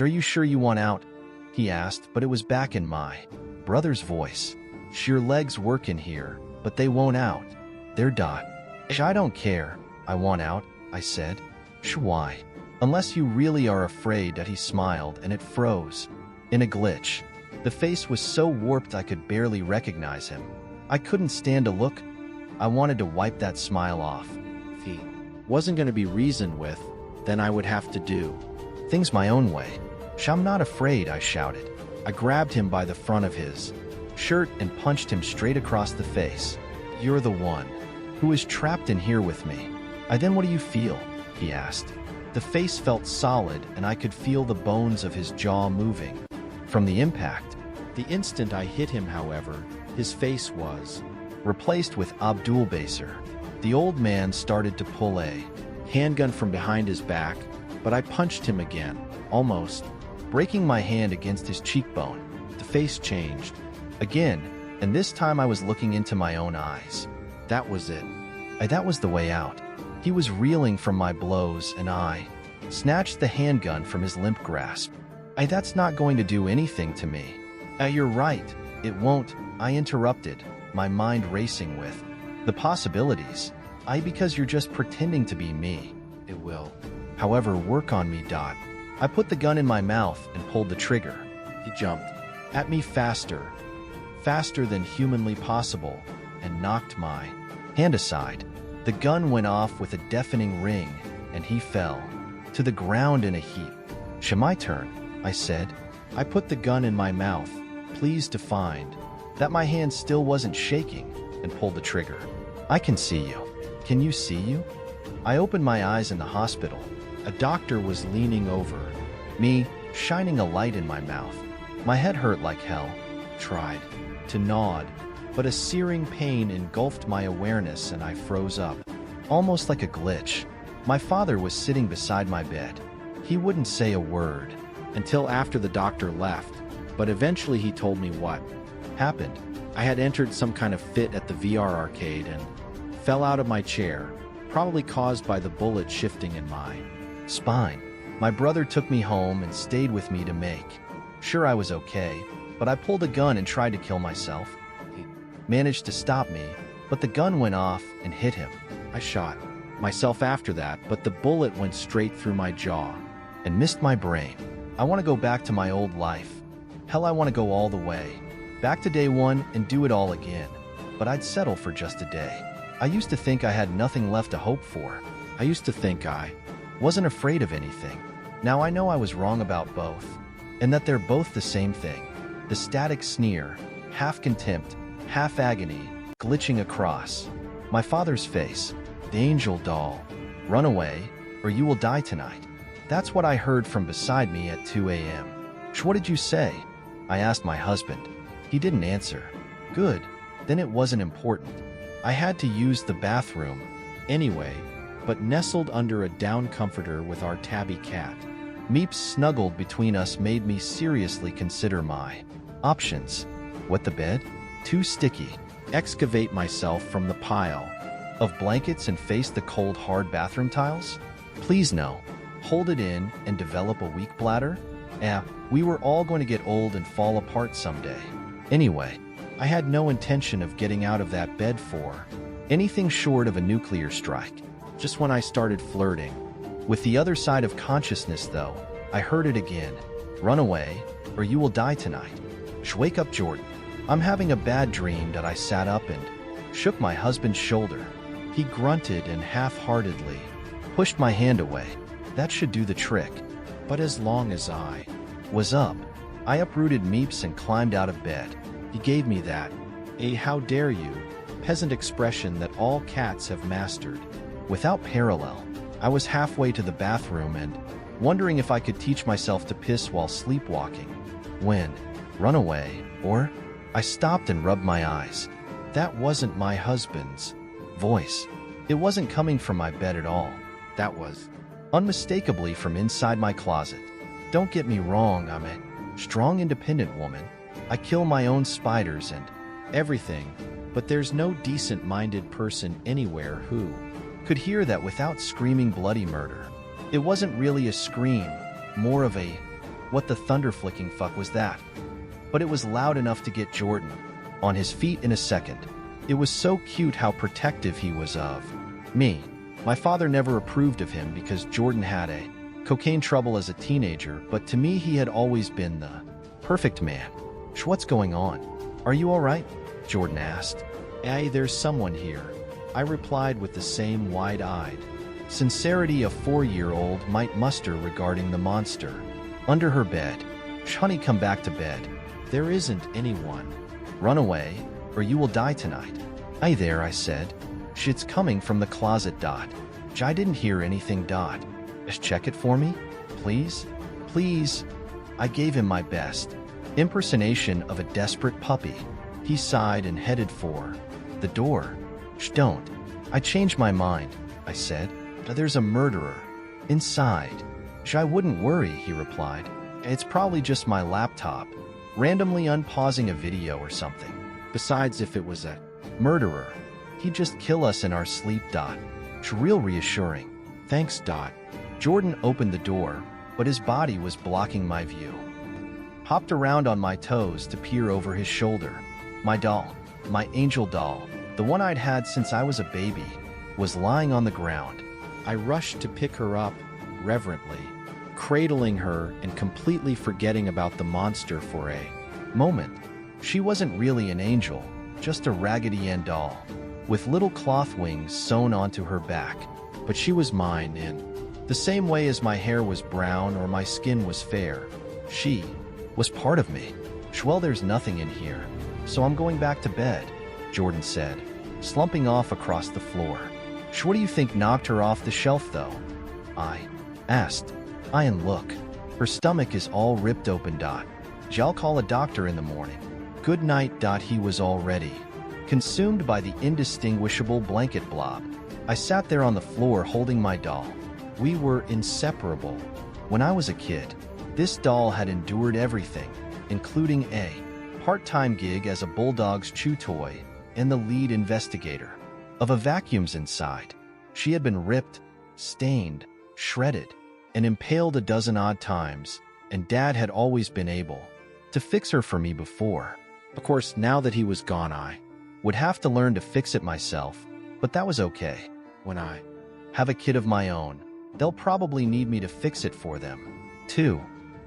Are you sure you want out? He asked, but it was back in my brother's voice. Your legs work in here, but they won't out. They're dot. I don't care. I want out, I said. Why? Unless you really are afraid. That he smiled, and it froze in a glitch. The face was so warped I could barely recognize him. I couldn't stand to look. I wanted to wipe that smile off. If he wasn't going to be reasoned with, then I would have to do things my own way. I'm not afraid, I shouted. I grabbed him by the front of his shirt and punched him straight across the face. You're the one who is trapped in here with me. Then what do you feel? He asked. The face felt solid, and I could feel the bones of his jaw moving from the impact. The instant I hit him, however, his face was replaced with Abdul Basir. The old man started to pull a handgun from behind his back, but I punched him again, almost breaking my hand against his cheekbone. The face changed again, and this time I was looking into my own eyes. That was it. That was the way out. He was reeling from my blows, and I snatched the handgun from his limp grasp. That's not going to do anything to me. You're right, it won't, I interrupted, my mind racing with the possibilities. Because you're just pretending to be me. It will, however, work on me. I put the gun in my mouth and pulled the trigger. He jumped at me faster than humanly possible, and knocked my hand aside. The gun went off with a deafening ring, and he fell to the ground in a heap. My turn, I said. I put the gun in my mouth, pleased to find that my hand still wasn't shaking, and pulled the trigger. I can see you. Can you see you? I opened my eyes in the hospital. A doctor was leaning over me, shining a light in my mouth. My head hurt like hell. Tried to nod, but a searing pain engulfed my awareness, and I froze up, almost like a glitch. My father was sitting beside my bed. He wouldn't say a word until after the doctor left, but eventually he told me what happened. I had entered some kind of fit at the VR arcade and fell out of my chair, probably caused by the bullet shifting in my spine. My brother took me home and stayed with me to make sure I was okay, but I pulled a gun and tried to kill myself. He managed to stop me, but the gun went off and hit him. I shot myself after that, but the bullet went straight through my jaw and missed my brain. I want to go back to my old life. Hell, I want to go all the way, back to day one and do it all again, but I'd settle for just a day. I used to think I had nothing left to hope for. I used to think I wasn't afraid of anything. Now I know I was wrong about both, and that they're both the same thing. The static sneer, half contempt, half agony, glitching across my father's face. The angel doll. Run away, or you will die tonight. That's what I heard from beside me at 2 a.m. What did you say? I asked my husband. He didn't answer. Good, then it wasn't important. I had to use the bathroom anyway, but nestled under a down comforter with our tabby cat. Meeps snuggled between us made me seriously consider my options. Wet the bed? Too sticky. Excavate myself from the pile of blankets and face the cold, hard bathroom tiles? Please no. Hold it in and develop a weak bladder? We were all going to get old and fall apart someday. Anyway, I had no intention of getting out of that bed for anything short of a nuclear strike. Just when I started flirting with the other side of consciousness, though, I heard it again. Run away, or you will die tonight. Wake up, Jordan. I'm having a bad dream. That I sat up and shook my husband's shoulder. He grunted and half-heartedly pushed my hand away. That should do the trick. But as long as I was up, I uprooted Meeps and climbed out of bed. He gave me that how dare you peasant expression that all cats have mastered without parallel. I was halfway to the bathroom and wondering if I could teach myself to piss while sleepwalking when run away, or I stopped and rubbed my eyes. That wasn't my husband's voice. It wasn't coming from my bed at all. That was unmistakably from inside my closet. Don't get me wrong, I'm a strong, independent woman. I kill my own spiders and everything, but there's no decent-minded person anywhere who could hear that without screaming bloody murder. It wasn't really a scream, more of a, what the thunder-flicking fuck was that? But it was loud enough to get Jordan on his feet in a second. It was so cute how protective he was of me. My father never approved of him because Jordan had a cocaine trouble as a teenager, but to me he had always been the perfect man. What's going on? Are you all right? Jordan asked. Hey, there's someone here, I replied with the same wide-eyed sincerity a 4-year-old might muster regarding the monster. Under her bed. Honey, come back to bed. There isn't anyone. Run away, or you will die tonight. Hey there, I said. Shit's coming from the closet. I didn't hear anything. Just check it for me, please? Please. I gave him my best impersonation of a desperate puppy. He sighed and headed for the door. Don't. I changed my mind, I said. There's a murderer inside. I wouldn't worry, he replied. It's probably just my laptop, randomly unpausing a video or something. Besides, if it was a murderer, he'd just kill us in our sleep. It's real reassuring. Thanks. Jordan opened the door, but his body was blocking my view. Hopped around on my toes to peer over his shoulder. My doll, my angel doll, the one I'd had since I was a baby, was lying on the ground. I rushed to pick her up, reverently, cradling her and completely forgetting about the monster for a moment. She wasn't really an angel, just a Raggedy Ann doll, with little cloth wings sewn onto her back, but she was mine in the same way as my hair was brown or my skin was fair. She was part of me. Well, there's nothing in here, so I'm going back to bed, Jordan said, slumping off across the floor. What do you think knocked her off the shelf, though? I asked. And look, her stomach is all ripped open. I'll call a doctor in the morning. Good night. He was already consumed by the indistinguishable blanket blob. I sat there on the floor holding my doll. We were inseparable. When I was a kid, this doll had endured everything, including a part-time gig as a bulldog's chew toy and the lead investigator of a vacuums inside. She had been ripped, stained, shredded, and impaled a dozen odd times, and Dad had always been able to fix her for me before. Of course, now that he was gone, I would have to learn to fix it myself, but that was okay. When I have a kid of my own, they'll probably need me to fix it for them, too.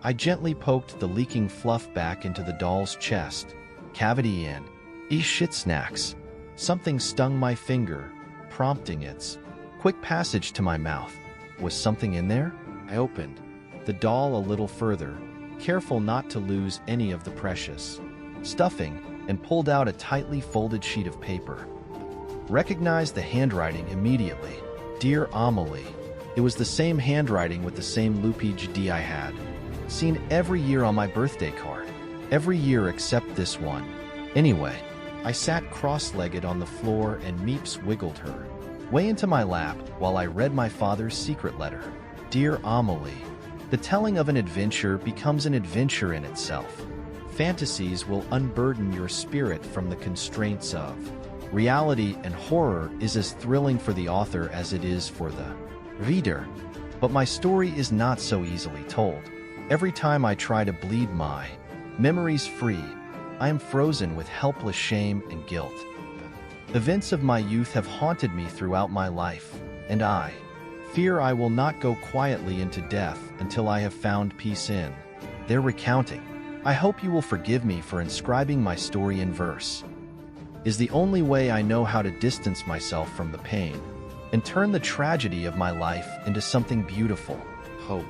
I gently poked the leaking fluff back into the doll's chest cavity and shit snacks. Something stung my finger, prompting its quick passage to my mouth. Was something in there? I opened the doll a little further, careful not to lose any of the precious stuffing, and pulled out a tightly folded sheet of paper. Recognized the handwriting immediately. Dear Amelie. It was the same handwriting with the same loopage D I had seen every year on my birthday card. Every year except this one. Anyway, I sat cross-legged on the floor and Meeps wiggled her way into my lap while I read my father's secret letter. Dear Amelie, the telling of an adventure becomes an adventure in itself. Fantasies will unburden your spirit from the constraints of reality, and horror is as thrilling for the author as it is for the reader. But my story is not so easily told. Every time I try to bleed my memories free, I am frozen with helpless shame and guilt. Events of my youth have haunted me throughout my life, and I fear I will not go quietly into death until I have found peace in their recounting. I hope you will forgive me for inscribing my story in verse. Is the only way I know how to distance myself from the pain and turn the tragedy of my life into something beautiful. Hope.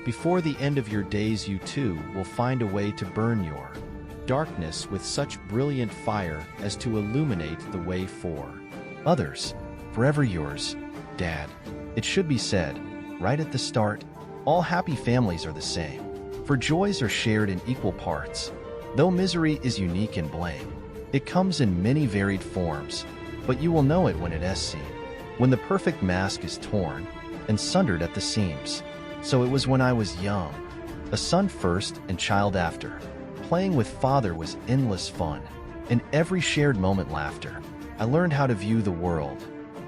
Before the end of your days, you too will find a way to burn your darkness with such brilliant fire as to illuminate the way for others. Forever yours, Dad. It should be said, right at the start, all happy families are the same, for joys are shared in equal parts. Though misery is unique in blame, it comes in many varied forms, but you will know it when it is seen, when the perfect mask is torn and sundered at the seams. So it was when I was young, A son first and child after. Playing with father was endless fun, and every shared moment laughter. I learned how to view the world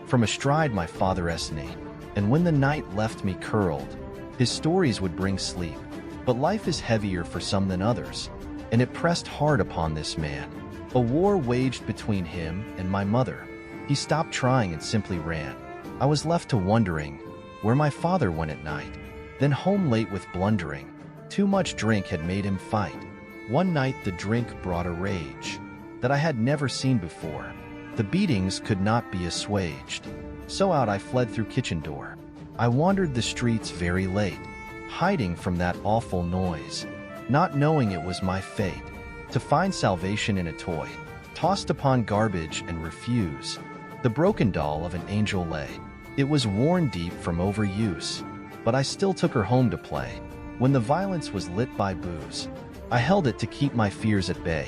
from astride my father's knee, and when the night left me curled, his stories would bring sleep. But life is heavier for some than others, and it pressed hard upon this man. A war waged between him and my mother. He stopped trying and simply ran. I was left to wondering where my father went at night. Then home late with blundering. Too much drink had made him fight. One night the drink brought a rage that I had never seen before. The beatings could not be assuaged. So out I fled through kitchen door. I wandered the streets very late, hiding from that awful noise, not knowing it was my fate to find salvation in a toy, tossed upon garbage and refuse. The broken doll of an angel lay. It was worn deep from overuse, but I still took her home to play. When the violence was lit by booze, I held it to keep my fears at bay.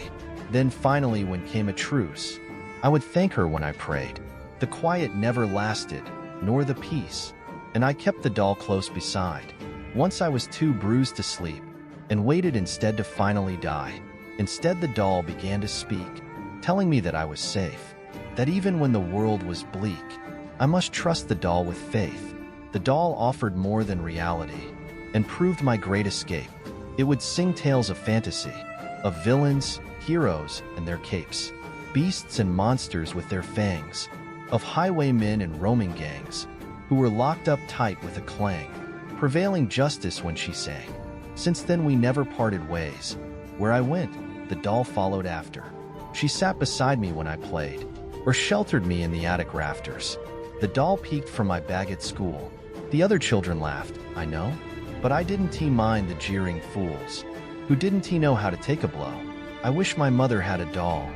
Then finally when came a truce, I would thank her when I prayed. The quiet never lasted, nor the peace, and I kept the doll close beside. Once I was too bruised to sleep, and waited instead to finally die. Instead the doll began to speak, telling me that I was safe, that even when the world was bleak, I must trust the doll with faith. The doll offered more than reality, and proved my great escape. It would sing tales of fantasy, of villains, heroes, and their capes, beasts and monsters with their fangs, of highwaymen and roaming gangs, who were locked up tight with a clang, prevailing justice when she sang. Since then we never parted ways. Where I went, the doll followed after. She sat beside me when I played, or sheltered me in the attic rafters. The doll peeked from my bag at school. The other children laughed, I know, but I didn't mind the jeering fools, who didn't know how to take a blow. I wish my mother had a doll,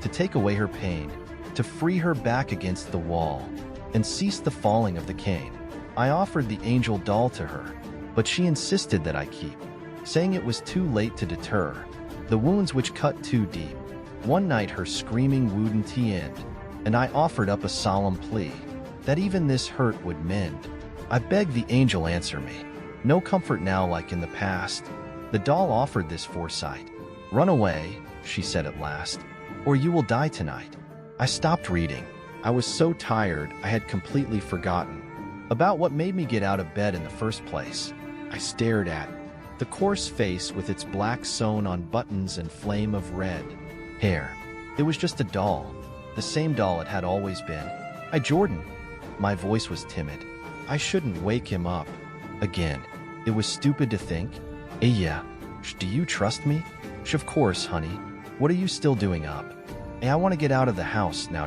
to take away her pain, to free her back against the wall, and cease the falling of the cane. I offered the angel doll to her, but she insisted that I keep, saying it was too late to deter the wounds which cut too deep. One night her screaming wouldn't end, and I offered up a solemn plea that even this hurt would mend. I begged the angel answer me. No comfort now like in the past. The doll offered this foresight. Run away, she said at last, or you will die tonight. I stopped reading. I was so tired I had completely forgotten about what made me get out of bed in the first place. I stared at the coarse face with its black sewn on buttons and flame of red hair. It was just a doll, the same doll it had always been. Jordan. My voice was timid. I shouldn't wake him up again. It was stupid to think. Yeah. Do you trust me? Of course, honey. What are you still doing up? I want to get out of the house now.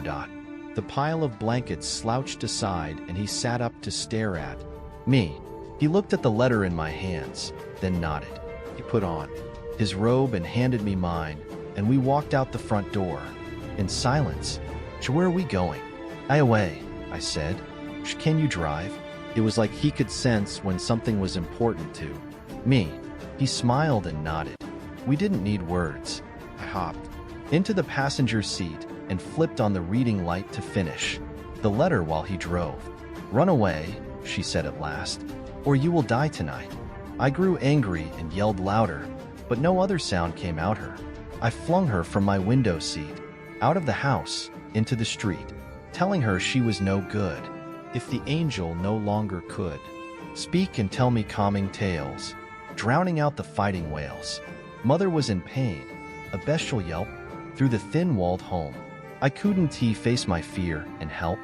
The pile of blankets slouched aside and he sat up to stare at me. He looked at the letter in my hands, then nodded. He put on his robe and handed me mine, and we walked out the front door. In silence. Where are we going? Away, I said. Can you drive? It was like he could sense when something was important to me. He smiled and nodded. We didn't need words. I hopped into the passenger seat and flipped on the reading light to finish the letter while he drove. Run away, she said at last, or you will die tonight. I grew angry and yelled louder, but no other sound came out her. I flung her from my window seat, out of the house, into the street, telling her she was no good. If the angel no longer could speak and tell me calming tales, drowning out the fighting wails. Mother was in pain, a bestial yelp, through the thin-walled home. I couldn't face my fear and help.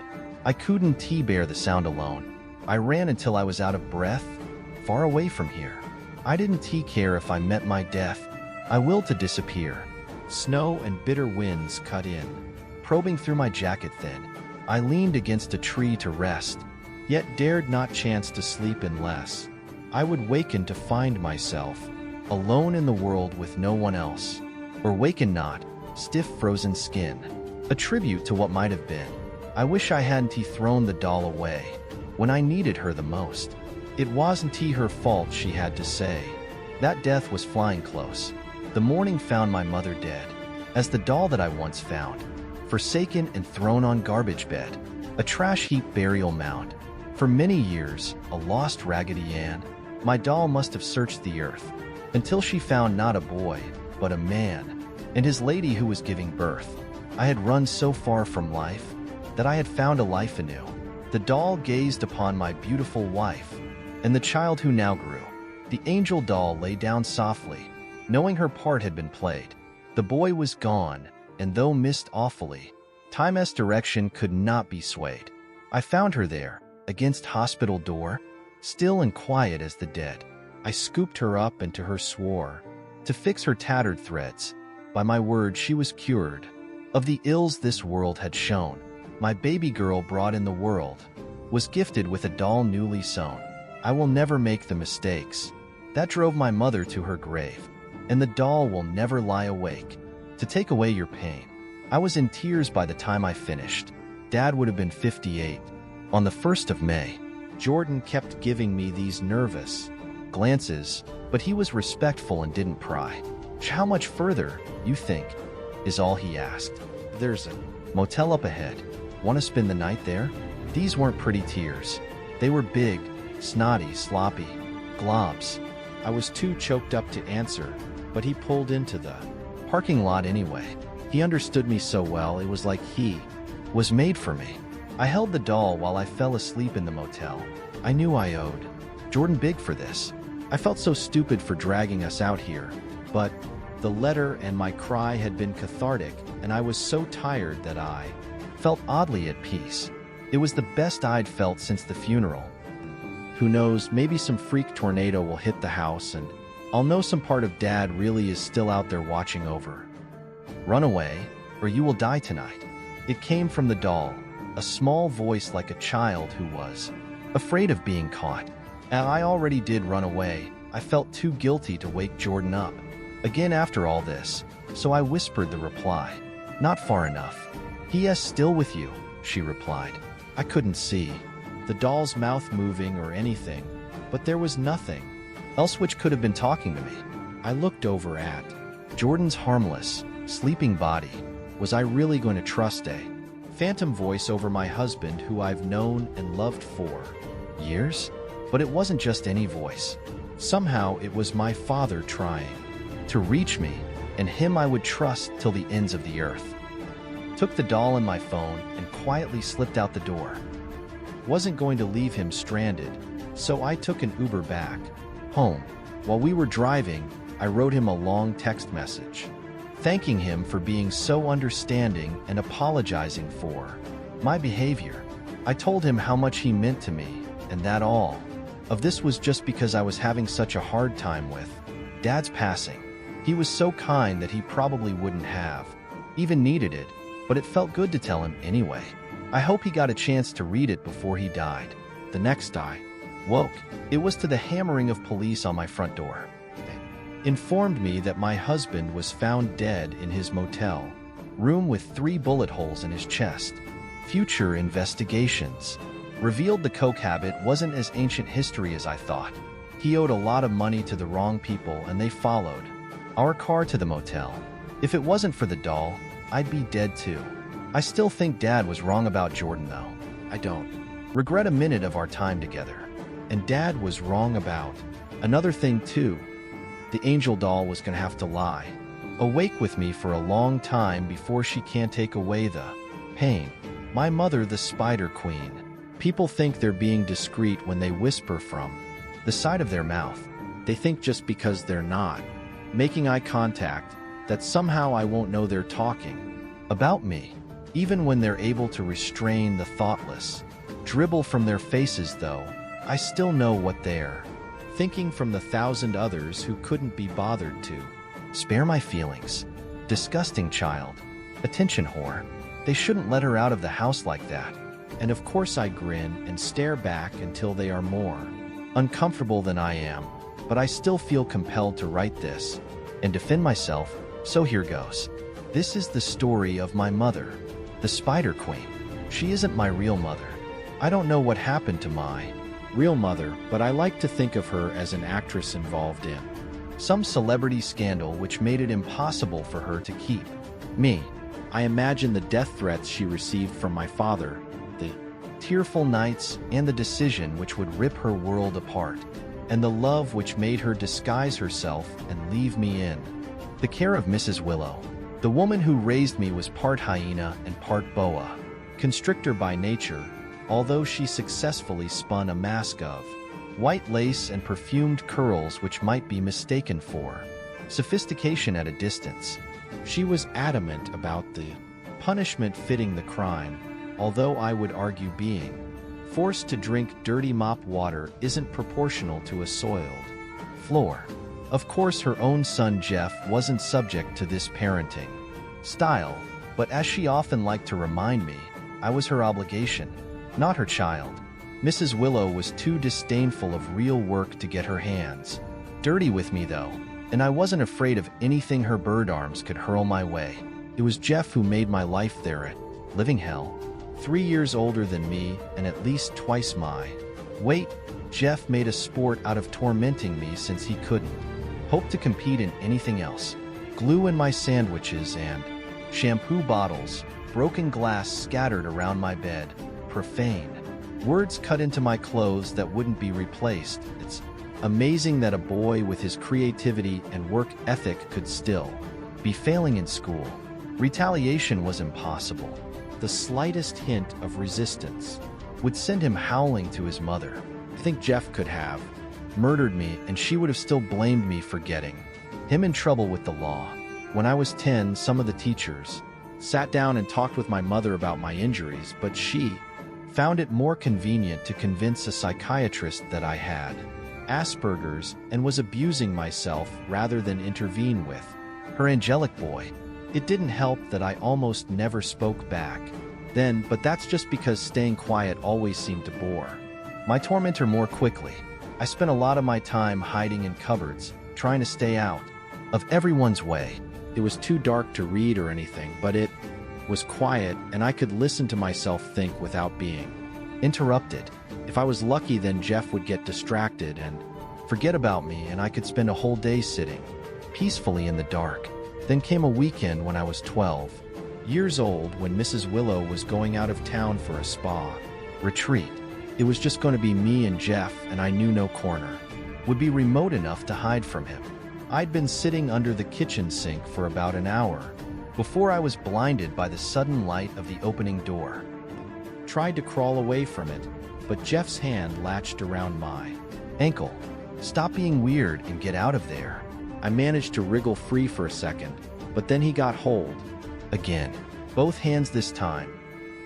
I couldn't bear the sound alone. I ran until I was out of breath, far away from here. I didn't care if I met my death. I willed to disappear. Snow and bitter winds cut in, probing through my jacket thin. I leaned against a tree to rest, yet dared not chance to sleep unless I would waken to find myself alone in the world with no one else, or waken not, stiff frozen skin, a tribute to what might have been. I wish I hadn't thrown the doll away when I needed her the most. It wasn't her fault, she had to say. That death was flying close. The morning found my mother dead, as the doll that I once found, forsaken and thrown on garbage bed, a trash heap burial mound. For many years, a lost Raggedy Ann, my doll must have searched the earth until she found not a boy, but a man, and his lady who was giving birth. I had run so far from life that I had found a life anew. The doll gazed upon my beautiful wife and the child who now grew. The angel doll lay down softly, knowing her part had been played. The boy was gone, and though missed awfully, time's direction could not be swayed. I found her there, against hospital door, still and quiet as the dead. I scooped her up and to her swore to fix her tattered threads. By my word she was cured of the ills this world had shown. My baby girl brought in the world was gifted with a doll newly sewn. I will never make the mistakes that drove my mother to her grave, and the doll will never lie awake to take away your pain. I was in tears by the time I finished. Dad would have been 58. On the 1st of May, Jordan kept giving me these nervous glances, but he was respectful and didn't pry. How much further, you think, is all he asked. There's a motel up ahead. Want to spend the night there? These weren't pretty tears. They were big, snotty, sloppy globs. I was too choked up to answer, but he pulled into the parking lot anyway. He understood me so well, it was like he was made for me. I held the doll while I fell asleep in the motel. I knew I owed Jordan big for this. I felt so stupid for dragging us out here, but the letter and my cry had been cathartic, and I was so tired that I felt oddly at peace. It was the best I'd felt since the funeral. Who knows, maybe some freak tornado will hit the house and I'll know some part of Dad really is still out there watching over. Run away, or you will die tonight. It came from the doll, a small voice like a child who was afraid of being caught. And I already did run away. I felt too guilty to wake Jordan up again after all this, so I whispered the reply. Not far enough. He is still with you, she replied. I couldn't see the doll's mouth moving or anything, but there was nothing else which could have been talking to me. I looked over at Jordan's harmless, sleeping body. Was I really going to trust a phantom voice over my husband who I've known and loved for years? But it wasn't just any voice. Somehow it was my father trying to reach me, and him I would trust till the ends of the earth. Took the doll and my phone and quietly slipped out the door. Wasn't going to leave him stranded, so I took an Uber back home. While we were driving, I wrote him a long text message, thanking him for being so understanding and apologizing for my behavior. I told him how much he meant to me, and that all of this was just because I was having such a hard time with Dad's passing. He was so kind that he probably wouldn't have even needed it, but it felt good to tell him anyway. I hope he got a chance to read it before he died. The next I woke, it was to the hammering of police on my front door. They informed me that my husband was found dead in his motel room with 3 bullet holes in his chest. Future investigations revealed the coke habit wasn't as ancient history as I thought. He owed a lot of money to the wrong people, and they followed our car to the motel. If it wasn't for the doll, I'd be dead too. I still think Dad was wrong about Jordan, though. I don't regret a minute of our time together. And Dad was wrong about another thing too. The angel doll was gonna have to lie awake with me for a long time before she can take away the pain. My mother, the spider queen. People think they're being discreet when they whisper from the side of their mouth. They think just because they're not making eye contact that somehow I won't know they're talking about me. Even when they're able to restrain the thoughtless dribble from their faces, though, I still know what they're thinking from the 1,000 others who couldn't be bothered to spare my feelings. Disgusting child. Attention whore. They shouldn't let her out of the house like that. And of course I grin and stare back until they are more uncomfortable than I am, but I still feel compelled to write this and defend myself, so here goes. This is the story of my mother, the Spider Queen. She isn't my real mother. I don't know what happened to my real mother, but I like to think of her as an actress involved in some celebrity scandal which made it impossible for her to keep me. I imagine the death threats she received from my father, the tearful nights, and the decision which would rip her world apart. and the love which made her disguise herself and leave me in. The care of Mrs. Willow. The woman who raised me was part hyena and part boa constrictor by nature, although she successfully spun a mask of white lace and perfumed curls which might be mistaken for sophistication at a distance. She was adamant about the punishment fitting the crime, although I would argue being forced to drink dirty mop water isn't proportional to a soiled floor. Of course, her own son Jeff wasn't subject to this parenting style, but as she often liked to remind me, I was her obligation, not her child. Mrs. Willow was too disdainful of real work to get her hands dirty with me, though, and I wasn't afraid of anything her bird arms could hurl my way. It was Jeff who made my life there a living hell. 3 years older than me and at least twice my weight, Jeff made a sport out of tormenting me since he couldn't hope to compete in anything else. Glue in my sandwiches and shampoo bottles, broken glass scattered around my bed, profane words cut into my clothes that wouldn't be replaced. It's amazing that a boy with his creativity and work ethic could still be failing in school. Retaliation was impossible. The slightest hint of resistance would send him howling to his mother. I think Jeff could have murdered me, and she would have still blamed me for getting him in trouble with the law. When I was 10, some of the teachers sat down and talked with my mother about my injuries, but she found it more convenient to convince a psychiatrist that I had Asperger's and was abusing myself rather than intervene with her angelic boy. It didn't help that I almost never spoke back then, but that's just because staying quiet always seemed to bore my tormentor more quickly. I spent a lot of my time hiding in cupboards, trying to stay out of everyone's way. It was too dark to read or anything, but it was quiet and I could listen to myself think without being interrupted. If I was lucky, then Jeff would get distracted and forget about me, and I could spend a whole day sitting peacefully in the dark. Then came a weekend when I was 12 years old, when Mrs. Willow was going out of town for a spa retreat. It was just going to be me and Jeff, and I knew no corner would be remote enough to hide from him. I'd been sitting under the kitchen sink for about an hour before I was blinded by the sudden light of the opening door. Tried to crawl away from it, but Jeff's hand latched around my ankle. "Stop being weird and get out of there." I managed to wriggle free for a second, but then he got hold again. Both hands this time.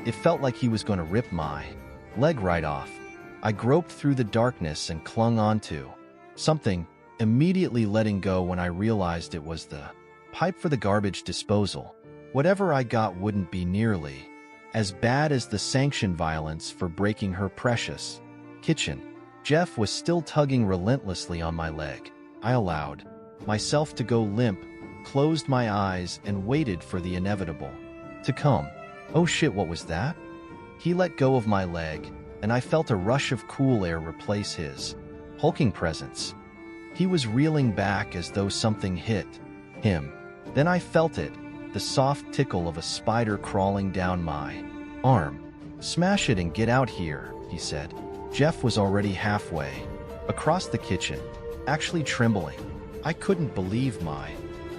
It felt like he was going to rip my leg right off. I groped through the darkness and clung onto something, immediately letting go when I realized it was the pipe for the garbage disposal. Whatever I got wouldn't be nearly as bad as the sanctioned violence for breaking her precious kitchen. Jeff was still tugging relentlessly on my leg. I allowed myself to go limp, closed my eyes, and waited for the inevitable to come. Oh shit, what was that? He let go of my leg, and I felt a rush of cool air replace his hulking presence. He was reeling back as though something hit him. Then I felt it, the soft tickle of a spider crawling down my arm. "Smash it and get out here," he said. Jeff was already halfway across the kitchen, actually trembling. I couldn't believe my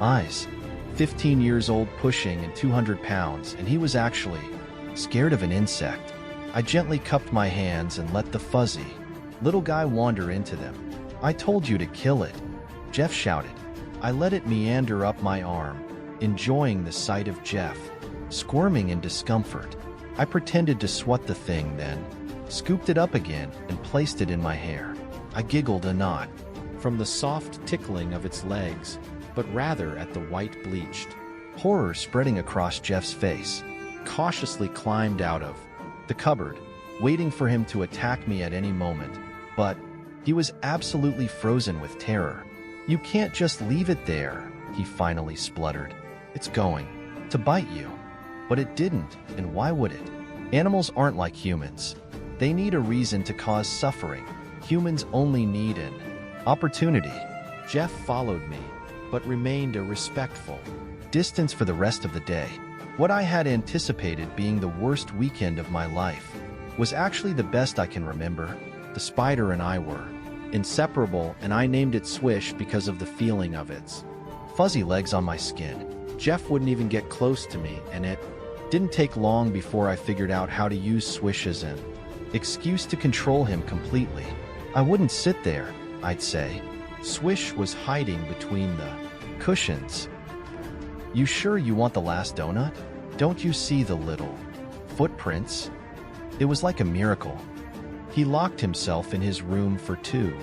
eyes. 15 years old, pushing and 200 pounds, and he was actually scared of an insect. I gently cupped my hands and let the fuzzy little guy wander into them. "I told you to kill it," Jeff shouted. I let it meander up my arm, enjoying the sight of Jeff squirming in discomfort. I pretended to swat the thing, then scooped it up again and placed it in my hair. I giggled a not from the soft tickling of its legs, but rather at the white bleached horror spreading across Jeff's face. Cautiously climbed out of the cupboard, waiting for him to attack me at any moment, but he was absolutely frozen with terror. "You can't just leave it there," he finally spluttered. "It's going to bite you." But it didn't, and why would it? Animals aren't like humans. They need a reason to cause suffering. Humans only need an opportunity. Jeff followed me, but remained a respectful distance for the rest of the day. What I had anticipated being the worst weekend of my life was actually the best I can remember. The spider and I were inseparable, and I named it Swish because of the feeling of its fuzzy legs on my skin. Jeff wouldn't even get close to me, and it didn't take long before I figured out how to use Swish as an excuse to control him completely. I wouldn't sit there, I'd say. Swish was hiding between the cushions. "You sure you want the last donut? Don't you see the little footprints?" It was like a miracle. He locked himself in his room for 2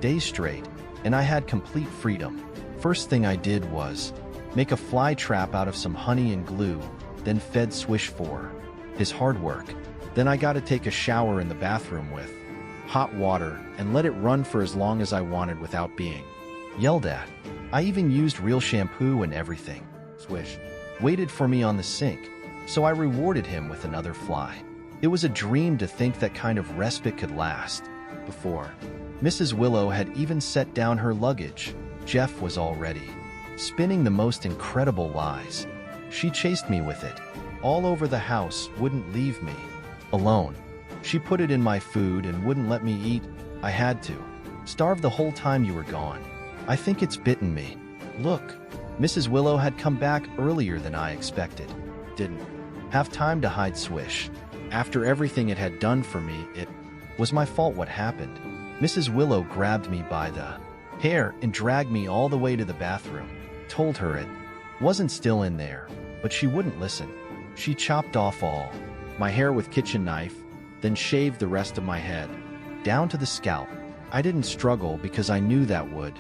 days straight, and I had complete freedom. First thing I did was make a fly trap out of some honey and glue, then fed Swish for his hard work. Then I got to take a shower in the bathroom with hot water and let it run for as long as I wanted without being yelled at. I even used real shampoo and everything. Swish waited for me on the sink, so I rewarded him with another fly. It was a dream to think that kind of respite could last. Before Mrs. Willow had even set down her luggage, Jeff was already spinning the most incredible lies. She chased me with it. All over the house, wouldn't leave me alone. She put it in my food and wouldn't let me eat. I had to. Starved the whole time you were gone. I think it's bitten me. Look, Mrs. Willow had come back earlier than I expected. Didn't have time to hide Swish. After everything it had done for me, it was my fault what happened. Mrs. Willow grabbed me by the hair and dragged me all the way to the bathroom. Told her it wasn't still in there, but she wouldn't listen. She chopped off all my hair with kitchen knife, then shaved the rest of my head, down to the scalp. I didn't struggle because I knew that would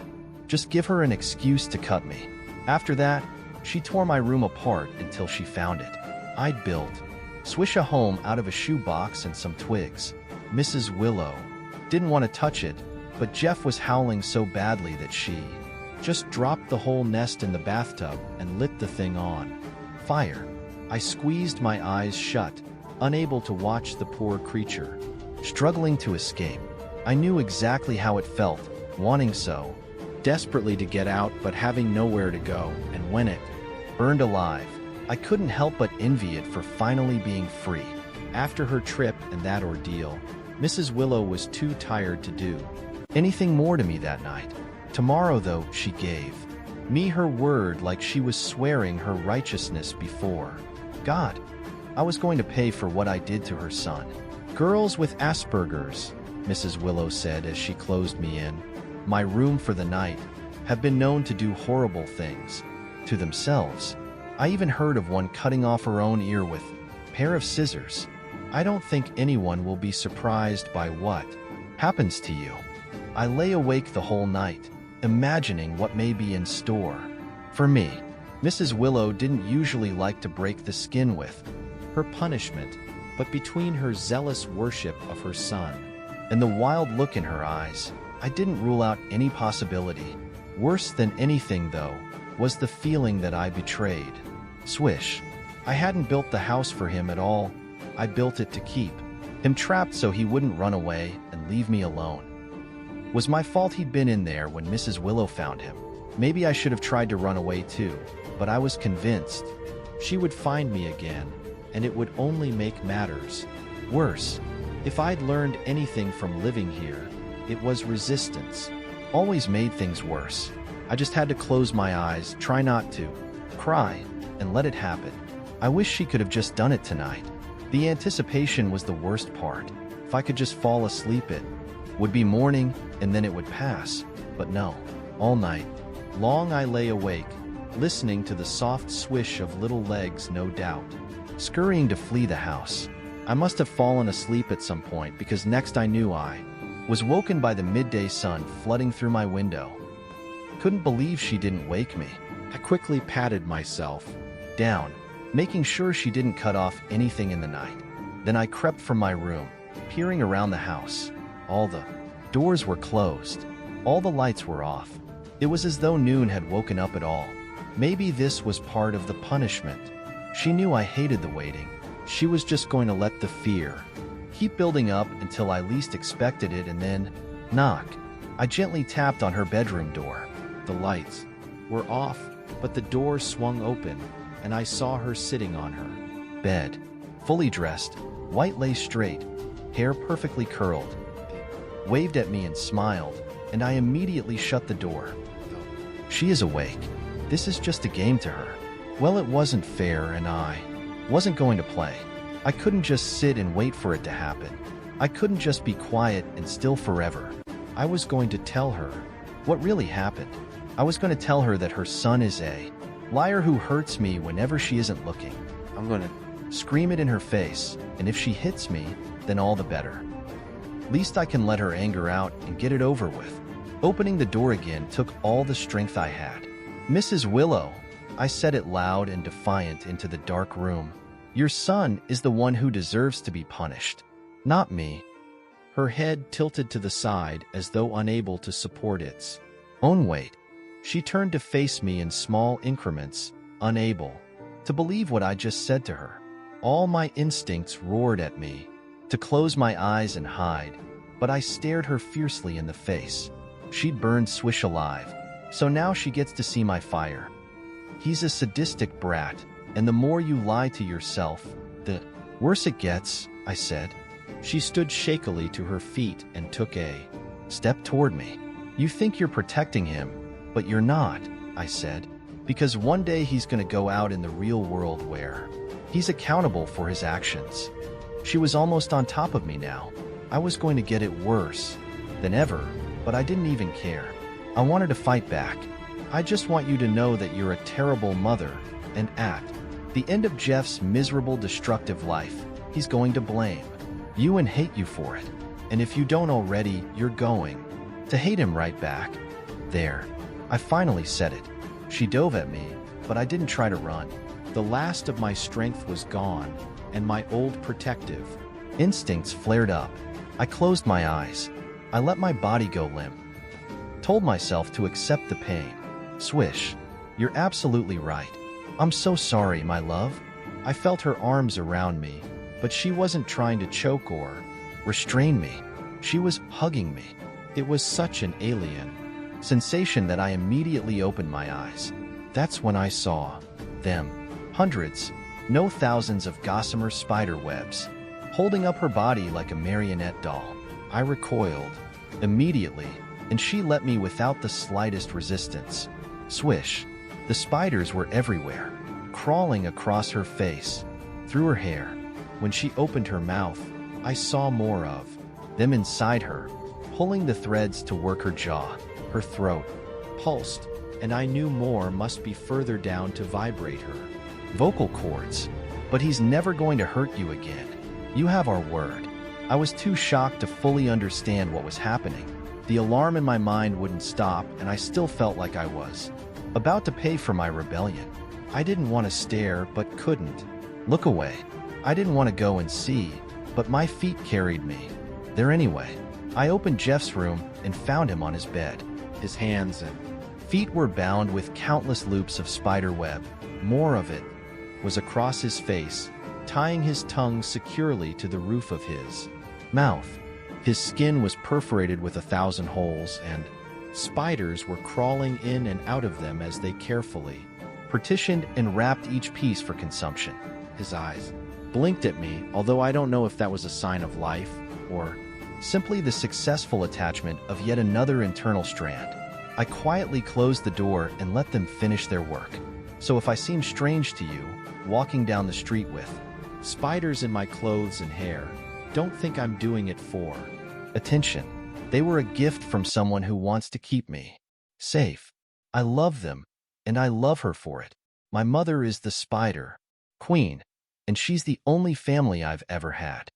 just give her an excuse to cut me. After that, she tore my room apart until she found it. I'd built Swish a home out of a shoebox and some twigs. Mrs. Willow didn't want to touch it, but Jeff was howling so badly that she just dropped the whole nest in the bathtub and lit the thing on fire. I squeezed my eyes shut, unable to watch the poor creature struggling to escape. I knew exactly how it felt, wanting so desperately to get out but having nowhere to go, and when it burned alive, I couldn't help but envy it for finally being free. After her trip and that ordeal, Mrs. Willow was too tired to do anything more to me that night. Tomorrow, though, she gave me her word like she was swearing her righteousness before God. I was going to pay for what I did to her son. "Girls with Asperger's," Mrs. Willow said as she closed me in my room for the night, "have been known to do horrible things to themselves. I even heard of one cutting off her own ear with a pair of scissors. I don't think anyone will be surprised by what happens to you." I lay awake the whole night, imagining what may be in store for me. Mrs. Willow didn't usually like to break the skin with her punishment, but between her zealous worship of her son and the wild look in her eyes, I didn't rule out any possibility. Worse than anything, though, was the feeling that I betrayed Swish. I hadn't built the house for him at all. I built it to keep him trapped so he wouldn't run away and leave me alone. Was my fault he'd been in there when Mrs. Willow found him. Maybe I should have tried to run away too, but I was convinced she would find me again, and it would only make matters worse. If I'd learned anything from living here, it was resistance always made things worse. I just had to close my eyes, try not to cry, and let it happen. I wish she could have just done it tonight. The anticipation was the worst part. If I could just fall asleep, it would be morning, and then it would pass. But no. All night long I lay awake, listening to the soft swish of little legs, no doubt scurrying to flee the house. I must have fallen asleep at some point, because next I knew I was woken by the midday sun flooding through my window. Couldn't believe she didn't wake me. I quickly patted myself down, making sure she didn't cut off anything in the night. Then I crept from my room, peering around the house. All the doors were closed. All the lights were off. It was as though noon had woken up at all. Maybe this was part of the punishment. She knew I hated the waiting. She was just going to let the fear keep building up until I least expected it, and then knock. I gently tapped on her bedroom door. The lights were off, but the door swung open, and I saw her sitting on her bed, fully dressed, white lace straight, hair perfectly curled. waved at me and smiled, and I immediately shut the door. She is awake. This is just a game to her. Well, it wasn't fair, and I wasn't going to play. I couldn't just sit and wait for it to happen. I couldn't just be quiet and still forever. I was going to tell her what really happened. I was going to tell her that her son is a liar who hurts me whenever she isn't looking. I'm going to scream it in her face, and if she hits me, then all the better. Least I can let her anger out and get it over with. Opening the door again took all the strength I had. "Mrs. Willow," I said it loud and defiant into the dark room, "your son is the one who deserves to be punished, not me." Her head tilted to the side as though unable to support its own weight. She turned to face me in small increments, unable to believe what I just said to her. All my instincts roared at me to close my eyes and hide, but I stared her fiercely in the face. She'd burned Swish alive, so now she gets to see my fire. He's a sadistic brat, and the more you lie to yourself, the worse it gets, I said. She stood shakily to her feet and took a step toward me. "You think you're protecting him, but you're not," I said, "because one day he's going to go out in the real world where he's accountable for his actions." She was almost on top of me now. I was going to get it worse than ever, but I didn't even care. I wanted to fight back. "I just want you to know that you're a terrible mother, and at the end of Jeff's miserable, destructive life, he's going to blame you and hate you for it. And if you don't already, you're going to hate him right back." There. I finally said it. She dove at me, but I didn't try to run. The last of my strength was gone, and my old protective instincts flared up. I closed my eyes. I let my body go limp. Told myself to accept the pain. "Swish, you're absolutely right. I'm so sorry, my love." I felt her arms around me, but she wasn't trying to choke or restrain me. She was hugging me. It was such an alien sensation that I immediately opened my eyes. That's when I saw them. Hundreds, no thousands of gossamer spider webs, holding up her body like a marionette doll. I recoiled immediately, and she let me without the slightest resistance. Swish. The spiders were everywhere, crawling across her face, through her hair. When she opened her mouth, I saw more of them inside her, pulling the threads to work her jaw. Her throat pulsed, and I knew more must be further down to vibrate her vocal cords. "But he's never going to hurt you again. You have our word." I was too shocked to fully understand what was happening. The alarm in my mind wouldn't stop, and I still felt like I was about to pay for my rebellion. I didn't want to stare, but couldn't look away. I didn't want to go and see, but my feet carried me there anyway. I opened Jeff's room and found him on his bed. His hands and feet were bound with countless loops of spider web. More of it was across his face, tying his tongue securely to the roof of his mouth. His skin was perforated with 1,000 holes, and spiders were crawling in and out of them as they carefully partitioned and wrapped each piece for consumption. His eyes blinked at me, although I don't know if that was a sign of life or simply the successful attachment of yet another internal strand. I quietly closed the door and let them finish their work. So if I seem strange to you, walking down the street with spiders in my clothes and hair, don't think I'm doing it for attention. They were a gift from someone who wants to keep me safe. I love them, and I love her for it. My mother is the spider queen, and she's the only family I've ever had.